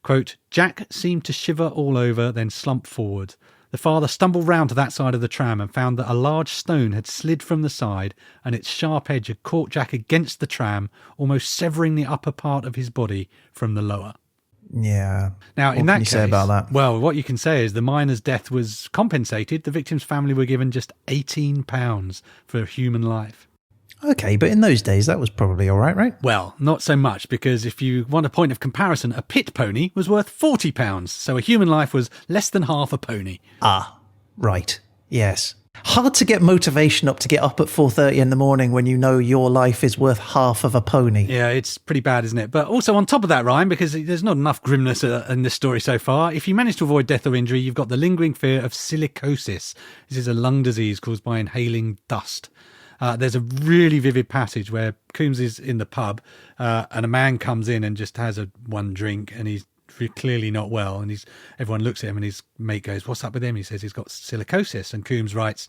Quote, "Jack seemed to shiver all over, then slump forward. The father stumbled round to that side of the tram and found that a large stone had slid from the side and its sharp edge had caught Jack against the tram, almost severing the upper part of his body from the lower." Yeah. Now, in that can you case, say about that? Well, what you can say is the miner's death was compensated. The victim's family were given just £18 for a human life. Okay, but in those days, that was probably all right, right? Well, not so much, because if you want a point of comparison, a pit pony was worth £40, so a human life was less than half a pony. Ah, right. Yes. Hard to get motivation up to get up at 4:30 in the morning when you know your life is worth half of a pony. Yeah, it's pretty bad, isn't it? But also on top of that, Ryan, because there's not enough grimness in this story so far, if you manage to avoid death or injury, you've got the lingering fear of silicosis. This is a lung disease caused by inhaling dust. There's a really vivid passage where Coombs is in the pub and a man comes in and just has one drink, and he's clearly not well, and everyone looks at him and his mate goes, "What's up with him?" He says he's got silicosis, and Coombs writes,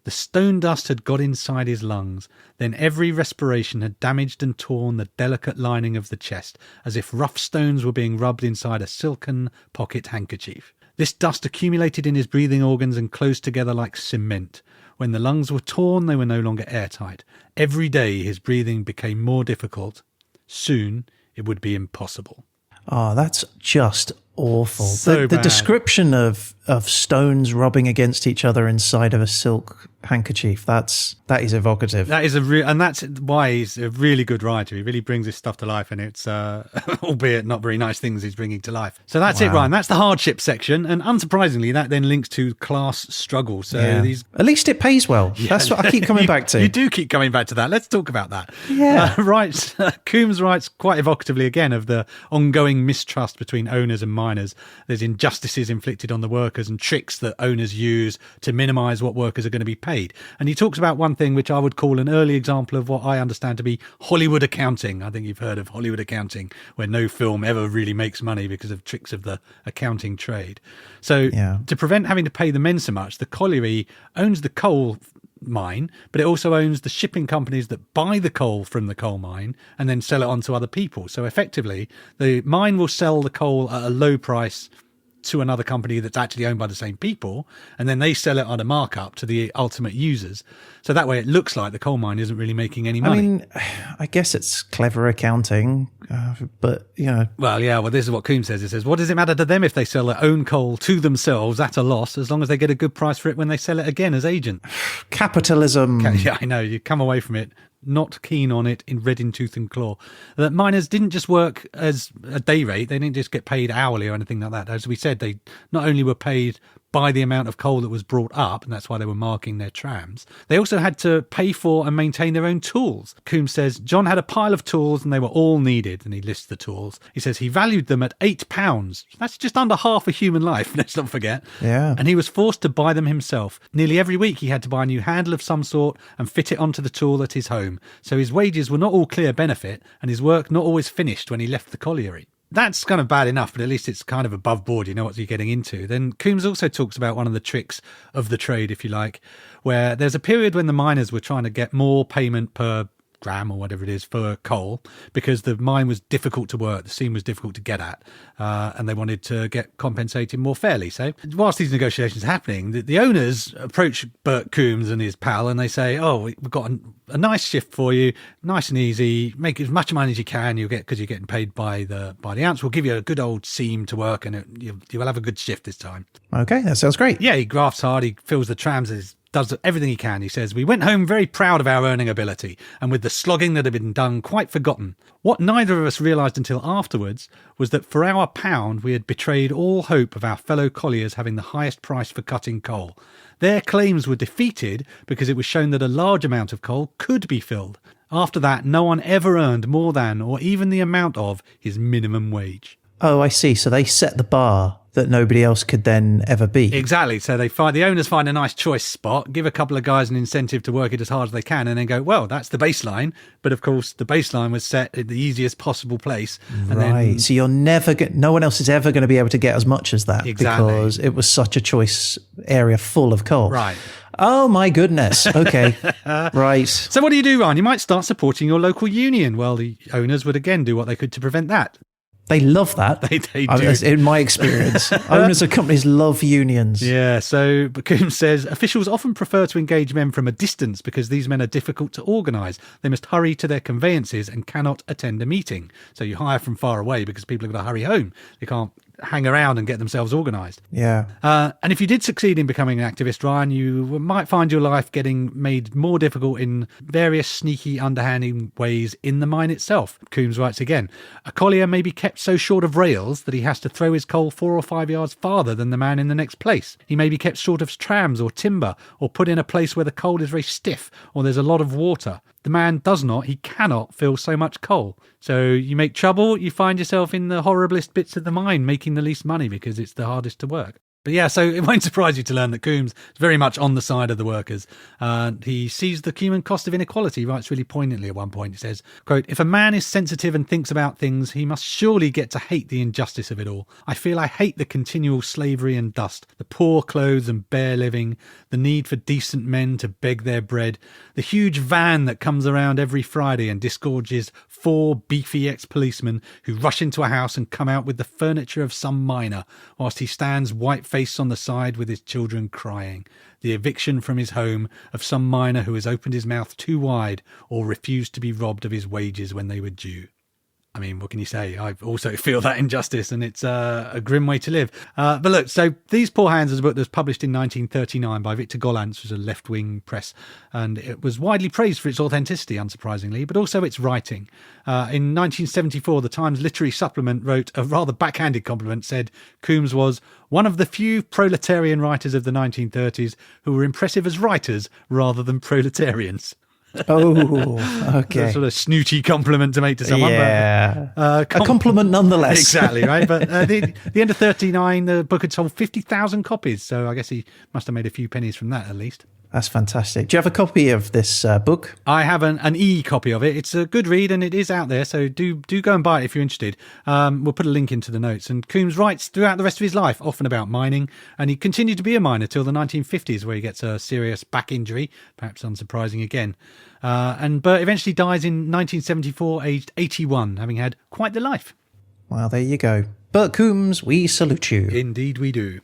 "The stone dust had got inside his lungs, then every respiration had damaged and torn the delicate lining of the chest, as if rough stones were being rubbed inside a silken pocket handkerchief. This dust accumulated in his breathing organs and closed together like cement. When the lungs were torn, they were no longer airtight. Every day his breathing became more difficult. Soon it would be impossible." Oh, that's just awful. So The bad. description of stones rubbing against each other inside of a silk handkerchief, that is evocative. That is and that's why he's a really good writer. He really brings this stuff to life, and it's albeit not very nice things he's bringing to life. So that's it, Ryan. That's the hardship section, and unsurprisingly, that then links to class struggle. So at least it pays well. That's what I keep coming back to. You do keep coming back to that. Let's talk about that. Yeah. Coombs writes quite evocatively again of the ongoing mistrust between owners and miners. There's injustices inflicted on the workers and tricks that owners use to minimise what workers are going to be paid. And he talks about one thing which I would call an early example of what I understand to be Hollywood accounting. I think you've heard of Hollywood accounting, where no film ever really makes money because of tricks of the accounting trade. So to prevent having to pay the men so much, the colliery owns the coal mine, but it also owns the shipping companies that buy the coal from the coal mine and then sell it on to other people. So effectively, the mine will sell the coal at a low price to another company that's actually owned by the same people, and then they sell it on a markup to the ultimate users. So that way it looks like the coal mine isn't really making any money. I mean, I guess it's clever accounting, but, Well, this is what Coombs says. It says, what does it matter to them if they sell their own coal to themselves at a loss, as long as they get a good price for it when they sell it again as agent? Capitalism. Yeah, I know. You come away from it not keen on it in red in tooth and claw. That miners didn't just work as a day rate. They didn't just get paid hourly or anything like that. As we said, they not only were paid by the amount of coal that was brought up, and that's why they were marking their trams, they also had to pay for and maintain their own tools. Coombs says, John had a pile of tools and they were all needed, and he lists the tools. He says he valued them at £8. That's just under half a human life, let's not forget. Yeah. And he was forced to buy them himself. Nearly every week he had to buy a new handle of some sort and fit it onto the tool at his home. So his wages were not all clear benefit, and his work not always finished when he left the colliery. That's kind of bad enough, but at least it's kind of above board. You know what you're getting into. Then Coombs also talks about one of the tricks of the trade, if you like, where there's a period when the miners were trying to get more payment per gram or whatever it is for coal, because the mine was difficult to work, the seam was difficult to get at, and they wanted to get compensated more fairly. So whilst these negotiations are happening, the owners approach Bert Coombs and his pal and they say, "Oh, we've got a nice shift for you, nice and easy, make as much money as you can, you'll get, because you're getting paid by the ounce, we'll give you a good old seam to work, and you will have a good shift this time." Okay, that sounds great. Yeah, he grafts hard, he fills the trams, does everything he can. He says, "We went home very proud of our earning ability, and with the slogging that had been done quite forgotten. What neither of us realised until afterwards was that for our pound we had betrayed all hope of our fellow colliers having the highest price for cutting coal. Their claims were defeated because it was shown that a large amount of coal could be filled. After that, no one ever earned more than, or even the amount of, his minimum wage." Oh, I see. So they set the bar that nobody else could then ever beat. Exactly. So the owners find a nice choice spot, give a couple of guys an incentive to work it as hard as they can, and then go, well, that's the baseline. But of course, the baseline was set at the easiest possible place. And right. So you're no one else is ever going to be able to get as much as that. Exactly. Because it was such a choice area full of coal. Right. Oh, my goodness. Okay. Right. So what do, Ryan? You might start supporting your local union. Well, the owners would again do what they could to prevent that. They love that. They do. In my experience, owners of companies love unions. Yeah, so Coombs says, officials often prefer to engage men from a distance because these men are difficult to organise. They must hurry to their conveyances and cannot attend a meeting. So you hire from far away because people are going to hurry home. They can't hang around and get themselves organised. Yeah. And if you did succeed in becoming an activist, Ryan, you might find your life getting made more difficult in various sneaky, underhanded ways in the mine itself. Coombs writes again, a collier may be kept so short of rails that he has to throw his coal 4 or 5 yards farther than the man in the next place. He may be kept short of trams or timber, or put in a place where the coal is very stiff or there's a lot of water. The man he cannot fill so much coal. So you make trouble, you find yourself in the horriblest bits of the mine, making the least money because it's the hardest to work. But yeah, so it won't surprise you to learn that Coombs is very much on the side of the workers. He sees the human cost of inequality, he writes really poignantly at one point. He says, quote, if a man is sensitive and thinks about things, he must surely get to hate the injustice of it all. I feel I hate the continual slavery and dust, the poor clothes and bare living, the need for decent men to beg their bread, the huge van that comes around every Friday and disgorges 4 beefy ex-policemen who rush into a house and come out with the furniture of some miner, whilst he stands white-faced on the side with his children crying. The eviction from his home of some miner who has opened his mouth too wide or refused to be robbed of his wages when they were due. I mean, what can you say? I also feel that injustice, and it's a grim way to live. But look, so These Poor Hands is a book that was published in 1939 by Victor Gollancz, which was a left-wing press, and it was widely praised for its authenticity, unsurprisingly, but also its writing. In 1974, the Times Literary Supplement wrote a rather backhanded compliment, said Coombs was one of the few proletarian writers of the 1930s who were impressive as writers rather than proletarians. Oh, okay. A sort of snooty compliment to make to someone. Yeah. But, a compliment nonetheless. Exactly, right? But the end of 39, the book had sold 50,000 copies. So I guess he must have made a few pennies from that at least. That's fantastic. Do you have a copy of this book? I have an e-copy of it. It's a good read and it is out there, so do go and buy it if you're interested. We'll put a link into the notes. And Coombs writes throughout the rest of his life, often about mining, and he continued to be a miner till the 1950s, where he gets a serious back injury, perhaps unsurprising again. But eventually dies in 1974, aged 81, having had quite the life. Well, there you go. Bert Coombs, we salute you. Indeed we do.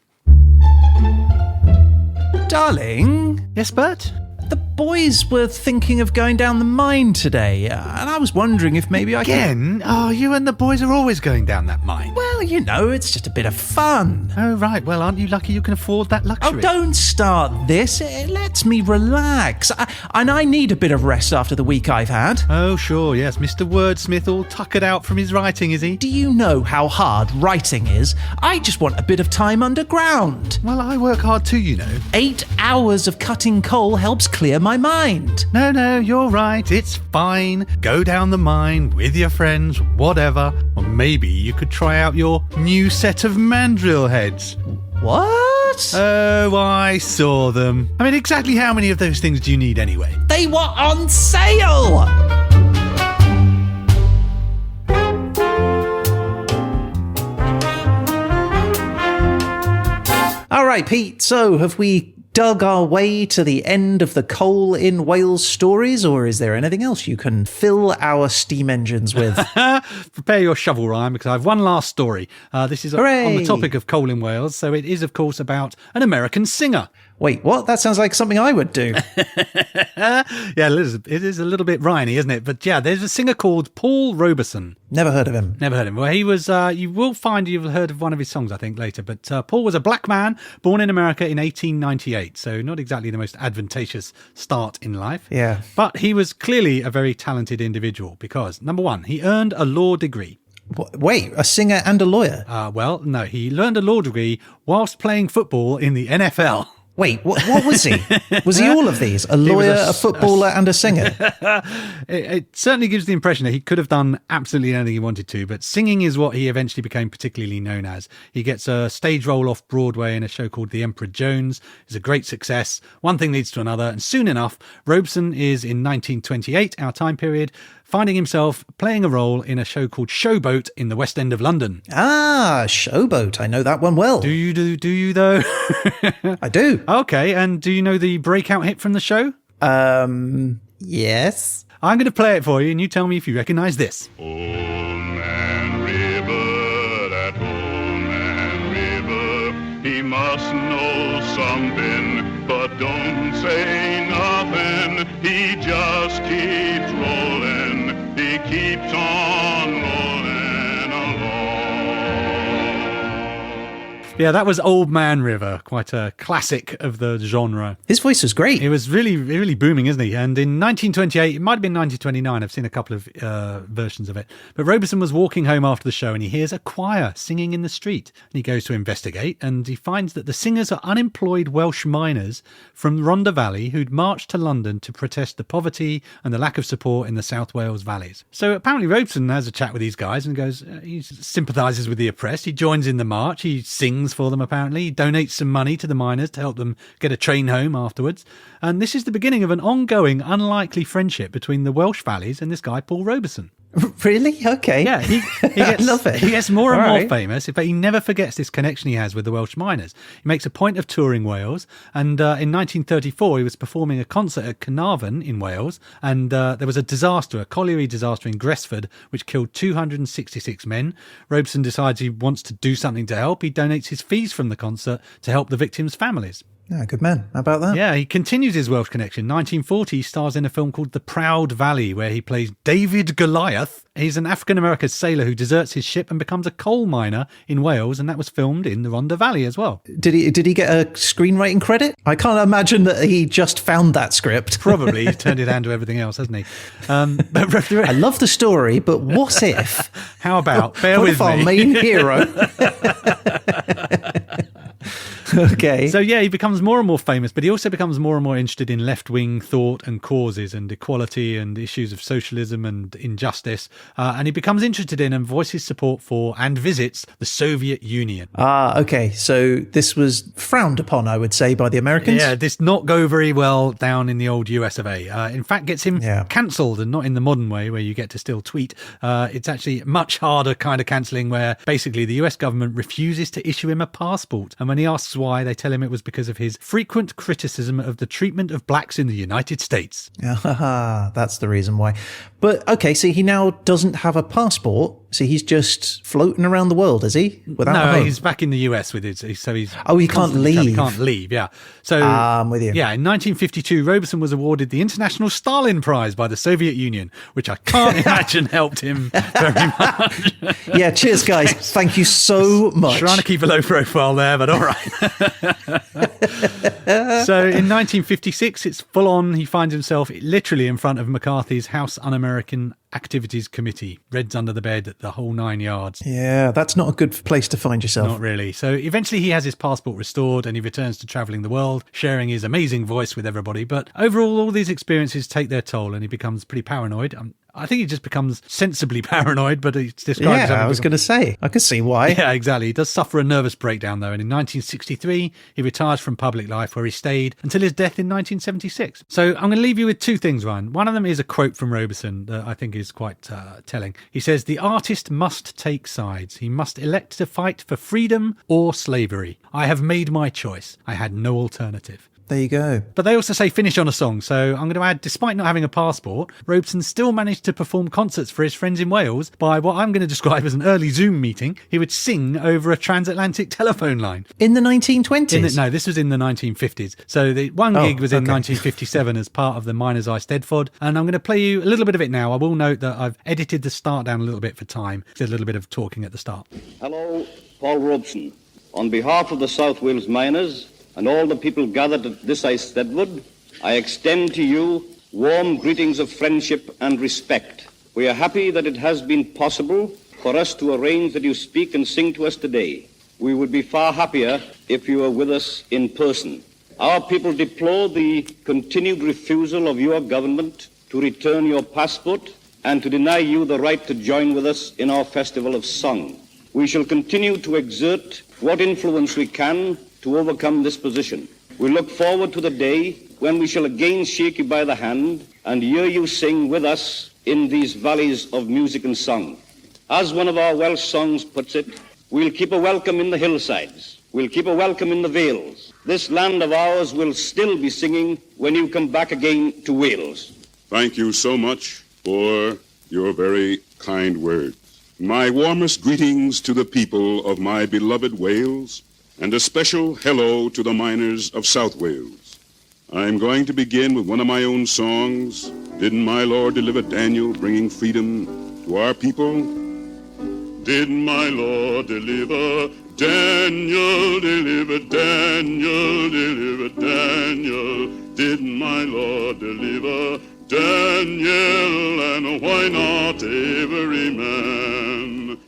Darling? Yes, Bert? The boys were thinking of going down the mine today, and I was wondering if maybe I could... Again? Oh, you and the boys are always going down that mine. Well, you know, it's just a bit of fun. Oh, right. Well, aren't you lucky you can afford that luxury? Oh, don't start this. It lets me relax. And I need a bit of rest after the week I've had. Oh, sure, yes. Mr. Wordsmith all tuckered out from his writing, is he? Do you know how hard writing is? I just want a bit of time underground. Well, I work hard too, you know. 8 hours of cutting coal helps clear my mind. No, you're right. It's fine. Go down the mine with your friends, whatever. Or maybe you could try out your new set of mandrill heads. What? Oh, I saw them. I mean, exactly how many of those things do you need anyway? They were on sale! All right, Pete, so have we dug our way to the end of the coal in Wales stories, or is there anything else you can fill our steam engines with? Prepare your shovel, Ryan, because I have one last story. This is on the topic of coal in Wales, so it is, of course, about an American singer. Wait, what? That sounds like something I would do. Yeah, it is a little bit rhymy, isn't it? But yeah, there's a singer called Paul Robeson. Never heard of him. Well, he was, you will find you've heard of one of his songs, I think, later. But Paul was a black man born in America in 1898. So not exactly the most advantageous start in life. Yeah. But he was clearly a very talented individual because, number one, he earned a law degree. Wait, a singer and a lawyer? Well, no, he learned a law degree whilst playing football in the NFL. Wait, what was he? Was he all of these? A lawyer, a footballer, and a singer? It certainly gives the impression that he could have done absolutely anything he wanted to, but singing is what he eventually became particularly known as. He gets a stage role off Broadway in a show called The Emperor Jones. It's a great success. One thing leads to another, and soon enough, Robeson is in 1928, our time period, finding himself playing a role in a show called Showboat in the West End of London. Ah, Showboat. I know that one well. Do you though? I do. Okay, and do you know the breakout hit from the show? Yes. I'm going to play it for you and you tell me if you recognise this. Old Man River jumping, but don't say nothing. He just keeps rolling. He keeps on rolling along. Yeah, that was Old Man River, quite a classic of the genre. His voice was great. It was really, really booming, isn't he? And in 1928, it might have been 1929, I've seen a couple of versions of it, but Robeson was walking home after the show and he hears a choir singing in the street. And he goes to investigate and he finds that the singers are unemployed Welsh miners from Rhondda Valley who'd marched to London to protest the poverty and the lack of support in the South Wales valleys. So apparently Robeson has a chat with these guys and goes, he sympathises with the oppressed, he joins in the march, he sings for them apparently, he donates some money to the miners to help them get a train home afterwards. And this is the beginning of an ongoing, unlikely friendship between the Welsh valleys and this guy, Paul Robeson. Really? Okay. Yeah, he gets, I love it. He gets more and All more right. famous, but he never forgets this connection he has with the Welsh miners. He makes a point of touring Wales, and in 1934 he was performing a concert at Carnarvon in Wales, and there was a disaster, a colliery disaster in Gresford, which killed 266 men. Robeson decides he wants to do something to help. He donates his fees from the concert to help the victims' families. Yeah, good man. How about that? Yeah, he continues his Welsh connection. 1940, he stars in a film called The Proud Valley, where he plays David Goliath. He's an African-American sailor who deserts his ship and becomes a coal miner in Wales, and that was filmed in the Rhondda Valley as well. Did he get a screenwriting credit? I can't imagine that he just found that script. Probably. He's turned it down to everything else, hasn't he? But I love the story, but what if? How about, bear what with if our me. main hero... Okay. So yeah, he becomes more and more famous, but he also becomes more and more interested in left-wing thought and causes and equality and issues of socialism and injustice. And he becomes interested in and voices support for and visits the Soviet Union. Okay. So this was frowned upon, I would say, by the Americans. Yeah, this not go very well down in the old US of A. In fact, gets him cancelled, and not in the modern way where you get to still tweet. It's actually much harder kind of cancelling where basically the US government refuses to issue him a passport. And when he asks why, they tell him it was because of his frequent criticism of the treatment of blacks in the United States. That's the reason why. But okay, so he now doesn't have a passport, so he's just floating around the world, is he? Without a home? He's back in the US with it, so he's... Oh, he can't leave. He can't leave, yeah. So, I'm with you. Yeah, in 1952, Robeson was awarded the International Stalin Prize by the Soviet Union, which I can't imagine helped him very much. Yeah, cheers, guys. Thank you so much. Trying to keep a low profile there, but all right. So in 1956, it's full on. He finds himself literally in front of McCarthy's House Un-American Activities Committee. Reds under the bed, the whole 9 yards. Yeah, that's not a good place to find yourself. Not really. So eventually he has his passport restored and he returns to travelling the world, sharing his amazing voice with everybody. But overall, all these experiences take their toll and he becomes pretty paranoid. I think he just becomes sensibly paranoid, but it's described as... Yeah, I was going to say. I can see why. Yeah, exactly. He does suffer a nervous breakdown, though, and in 1963, he retires from public life, where he stayed until his death in 1976. So I'm going to leave you with two things, Ryan. One of them is a quote from Robeson that I think is quite telling. He says, "The artist must take sides. He must elect to fight for freedom or slavery. I have made my choice. I had no alternative." There you go. But they also say finish on a song, so I'm going to add, despite not having a passport, Robeson still managed to perform concerts for his friends in Wales by what I'm going to describe as an early Zoom meeting. He would sing over a transatlantic telephone line. In the 1920s? No, this was in the 1950s. So the one gig was in 1957 as part of the Miners' Eye Steadfod, and I'm going to play you a little bit of it now. I will note that I've edited the start down a little bit for time. There's a little bit of talking at the start. Hello, Paul Robeson. On behalf of the South Wales miners and all the people gathered at this Eisteddfod, I extend to you warm greetings of friendship and respect. We are happy that it has been possible for us to arrange that you speak and sing to us today. We would be far happier if you were with us in person. Our people deplore the continued refusal of your government to return your passport and to deny you the right to join with us in our festival of song. We shall continue to exert what influence we can to overcome this position. We look forward to the day when we shall again shake you by the hand and hear you sing with us in these valleys of music and song. As one of our Welsh songs puts it, we'll keep a welcome in the hillsides. We'll keep a welcome in the vales. This land of ours will still be singing when you come back again to Wales. Thank you so much for your very kind words. My warmest greetings to the people of my beloved Wales. and a special hello to the miners of South Wales. I'm going to begin with one of my own songs, Didn't My Lord Deliver Daniel, bringing freedom to our people? Didn't my Lord deliver Daniel, deliver Daniel, deliver Daniel? Didn't my Lord deliver Daniel, and why not every man?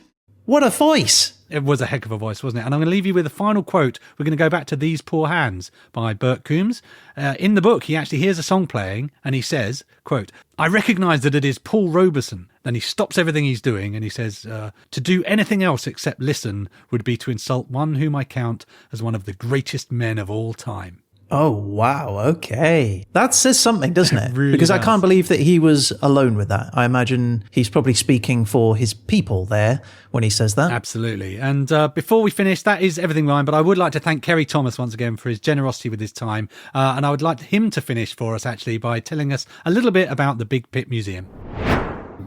What a voice! It was a heck of a voice, wasn't it? And I'm going to leave you with a final quote. We're going to go back to These Poor Hands by Bert Coombs. In the book, he actually hears a song playing and he says, quote, I recognise that it is Paul Robeson. Then he stops everything he's doing and he says, to do anything else except listen would be to insult one whom I count as one of the greatest men of all time. Oh, wow. Okay. That says something, doesn't it? Really because does. I can't believe that he was alone with that. I imagine he's probably speaking for his people there when he says that. Absolutely. And before we finish, that is everything, Ryan. But I would like to thank Ceri Thomas once again for his generosity with his time. And I would like him to finish for us, actually, by telling us a little bit about the Big Pit Museum.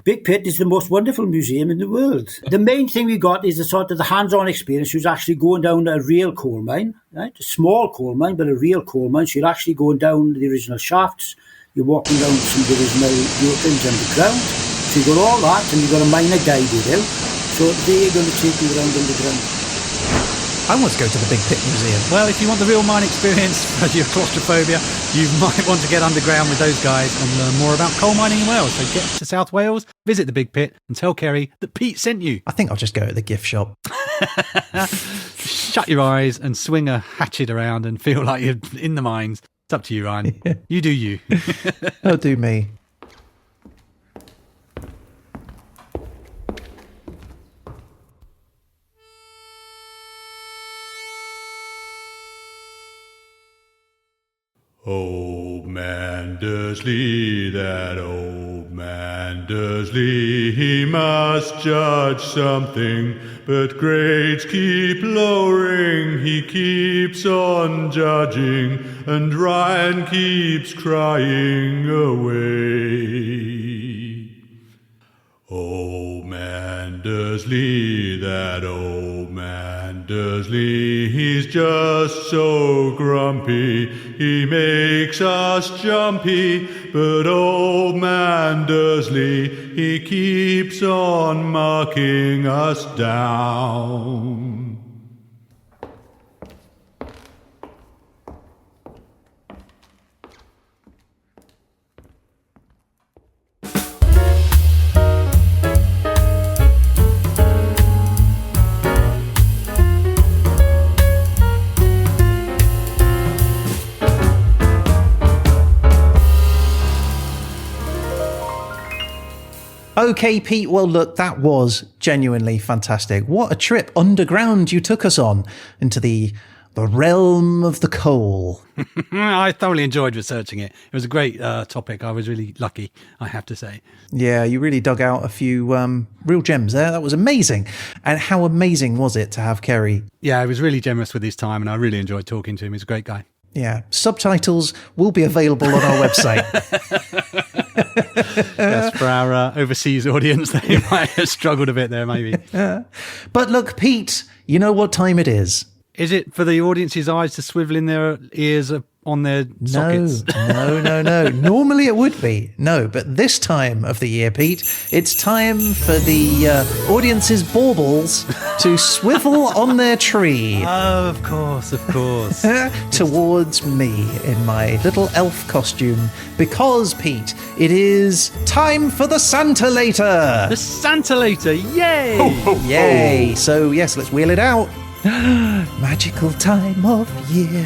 Big Pit is the most wonderful museum in the world. The main thing we got is the sort of the hands-on experience. She's actually going down a real coal mine, right? A small coal mine, but a real coal mine. So you're actually going down the original shafts. You're walking down some of the original workings underground. So you've got all that, and you've got a miner guide with you. So they're going to take you around underground. I want to go to the Big Pit Museum. Well, if you want the real mine experience for your claustrophobia, you might want to get underground with those guys and learn more about coal mining in Wales. So get to South Wales, visit the Big Pit, and tell Ceri that Pete sent you. I think I'll just go to the gift shop. Shut your eyes and swing a hatchet around and feel like you're in the mines. It's up to you, Ryan. You do you. Oh, do me. Old man Dursley, that old man Dursley, he must judge something, but grades keep lowering, he keeps on judging, and Ryan keeps crying away. Old man Dursley, that old man Dursley, he's just so grumpy, he makes us jumpy, but old man Dursley, he keeps on marking us down. Okay, Pete, well, look, that was genuinely fantastic. What a trip underground you took us on into the realm of the coal. I thoroughly enjoyed researching it. It was a great topic. I was really lucky, I have to say. Yeah, you really dug out a few real gems there. That was amazing. And how amazing was it to have Ceri? Yeah, he was really generous with his time, and I really enjoyed talking to him. He's a great guy. Yeah, subtitles will be available on our website. Yes, for our overseas audience, they might have struggled a bit there, maybe. But look, Pete, you know what time it is. Is it for the audience's eyes to swivel in their ears on their sockets? No. Normally it would be. No, but this time of the year, Pete, it's time for the audience's baubles to swivel on their tree. Oh, of course. Towards me in my little elf costume. Because, Pete, it is time for the Santalator. The Santalator, yay! Ho, ho, ho. Yay! So, yes, let's wheel it out. Magical time of year.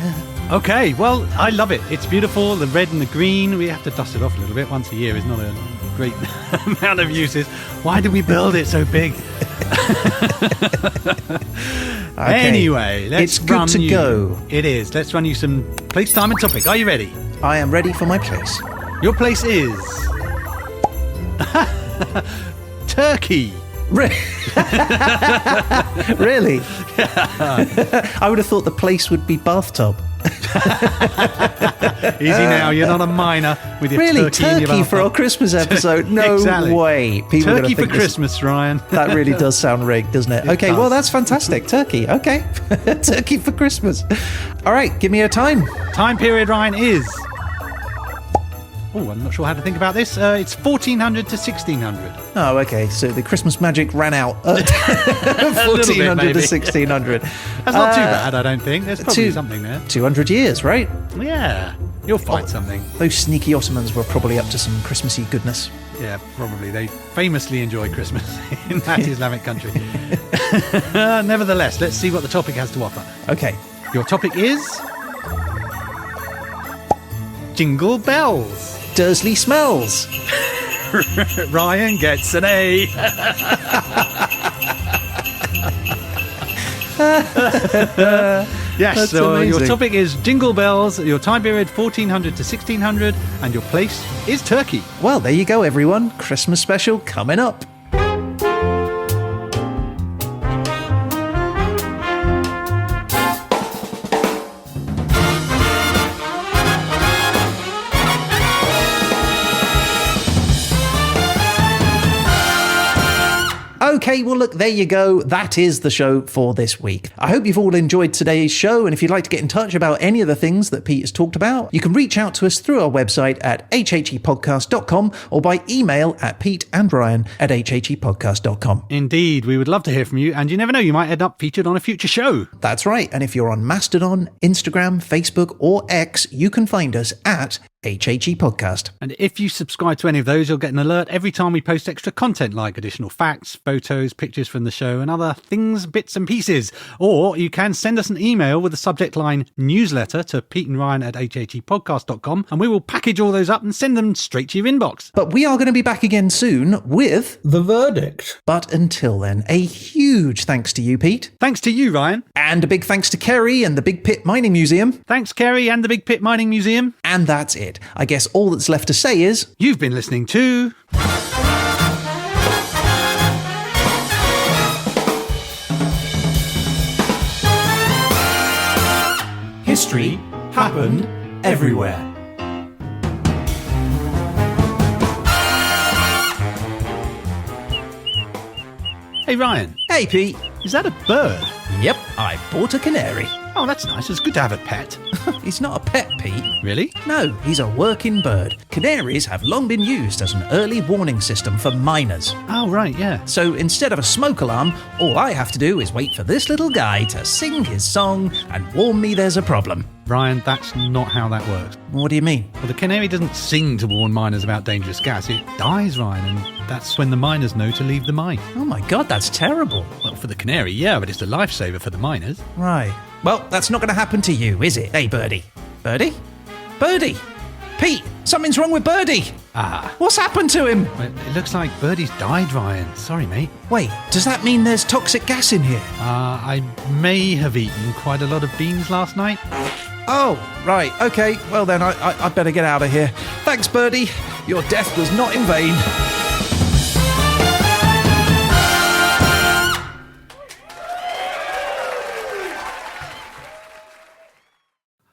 Okay, well, I love it. It's beautiful, the red and the green. We have to dust it off a little bit. Once a year is not a great amount of uses. Why did we build it so big? Okay. Anyway, let's it's good to go. It is. Let's run you some place, time and topic. Are you ready? I am ready for my place. Your place is... Turkey. Really? I would have thought the place would be bathtub. Easy now, you're not a miner with your Really? turkey in your Turkey for our bathroom. Christmas episode? No Exactly. way. People are gonna Turkey for think this- Christmas, Ryan. That really does sound rigged, doesn't it? Okay, does. well, that's fantastic. Turkey. Okay. Turkey for Christmas. All right, give me a time. Time period, Ryan, is... Oh, I'm not sure how to think about this. It's 1400 to 1600. Oh, okay. So the Christmas magic ran out at little bit, 1400 to maybe. 1600. That's not too bad, I don't think. There's probably something there. 200 years, right? Yeah, you'll find something. Those sneaky Ottomans were probably up to some Christmassy goodness. Yeah, probably. They famously enjoy Christmas in that Islamic country. Nevertheless, let's see what the topic has to offer. Okay. Your topic is... Jingle bells. Dursley smells. Ryan gets an A. Yes, That's so your amazing. topic is Jingle Bells, your time period 1400 to 1600, and your place is Turkey. Well, there you go, everyone. Christmas special coming up. Okay, well, look, there you go. That is the show for this week. I hope you've all enjoyed today's show, and if you'd like to get in touch about any of the things that Pete has talked about, you can reach out to us through our website at hhepodcast.com or by email at peteandryan@hhepodcast.com. Indeed, we would love to hear from you, and you never know, you might end up featured on a future show. That's right, and if you're on Mastodon, Instagram, Facebook, or X, you can find us at HHE Podcast. And if you subscribe to any of those, you'll get an alert every time we post extra content like additional facts, photos, pictures from the show, and other things, bits and pieces. Or you can send us an email with the subject line newsletter to peteandryan@hhepodcast.com, and we will package all those up and send them straight to your inbox. But we are going to be back again soon with The Verdict. But until then, a huge thanks to you, Pete. Thanks to you, Ryan. And a big thanks to Kerry and the Big Pit Mining Museum. Thanks, Kerry, and the Big Pit Mining Museum. And that's it. I guess all that's left to say is... You've been listening to... History happened everywhere. Hey, Ryan, Hey, Pete. is that a bird? Yep, I bought a canary. Oh, that's nice. It's good to have a pet. He's not a pet, Pete. Really? No, he's a working bird. Canaries have long been used as an early warning system for miners. Oh, right, yeah. So instead of a smoke alarm, all I have to do is wait for this little guy to sing his song and warn me there's a problem. Ryan, that's not how that works. What do you mean? Well, the canary doesn't sing to warn miners about dangerous gas. It dies, Ryan, and that's when the miners know to leave the mine. Oh my God, that's terrible. Well, for the canary, yeah, but it's a lifesaver for the miners. Right. Well, that's not going to happen to you, is it? Hey, Birdie. Birdie? Birdie! Pete, something's wrong with Birdie. Ah, What's happened to him? well, it looks like Birdie's died, Ryan. Sorry, mate. Wait, does that mean there's toxic gas in here? I may have eaten quite a lot of beans last night. Oh, right. Okay. Well, then I better get out of here. Thanks, Birdie. Your death was not in vain.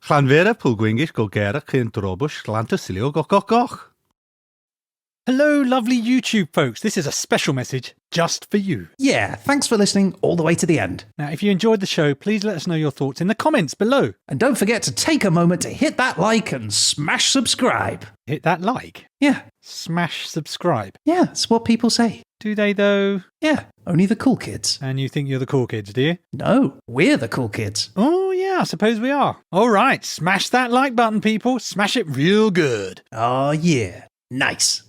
Llanfera pulgwingish golgera cyntrobush glantasilio goch. Hello, lovely YouTube folks. This is a special message just for you. Yeah, thanks for listening all the way to the end. Now, if you enjoyed the show, please let us know your thoughts in the comments below. And don't forget to take a moment to hit that like and smash subscribe. Hit that like. Yeah, Smash subscribe. yeah, it's what people say. Do they, though? Yeah, only the cool kids. And you think you're the cool kids, do you? No, we're the cool kids. Oh, yeah, I suppose we are. All right, smash that like button, people. Smash it real good. Oh, yeah. Nice.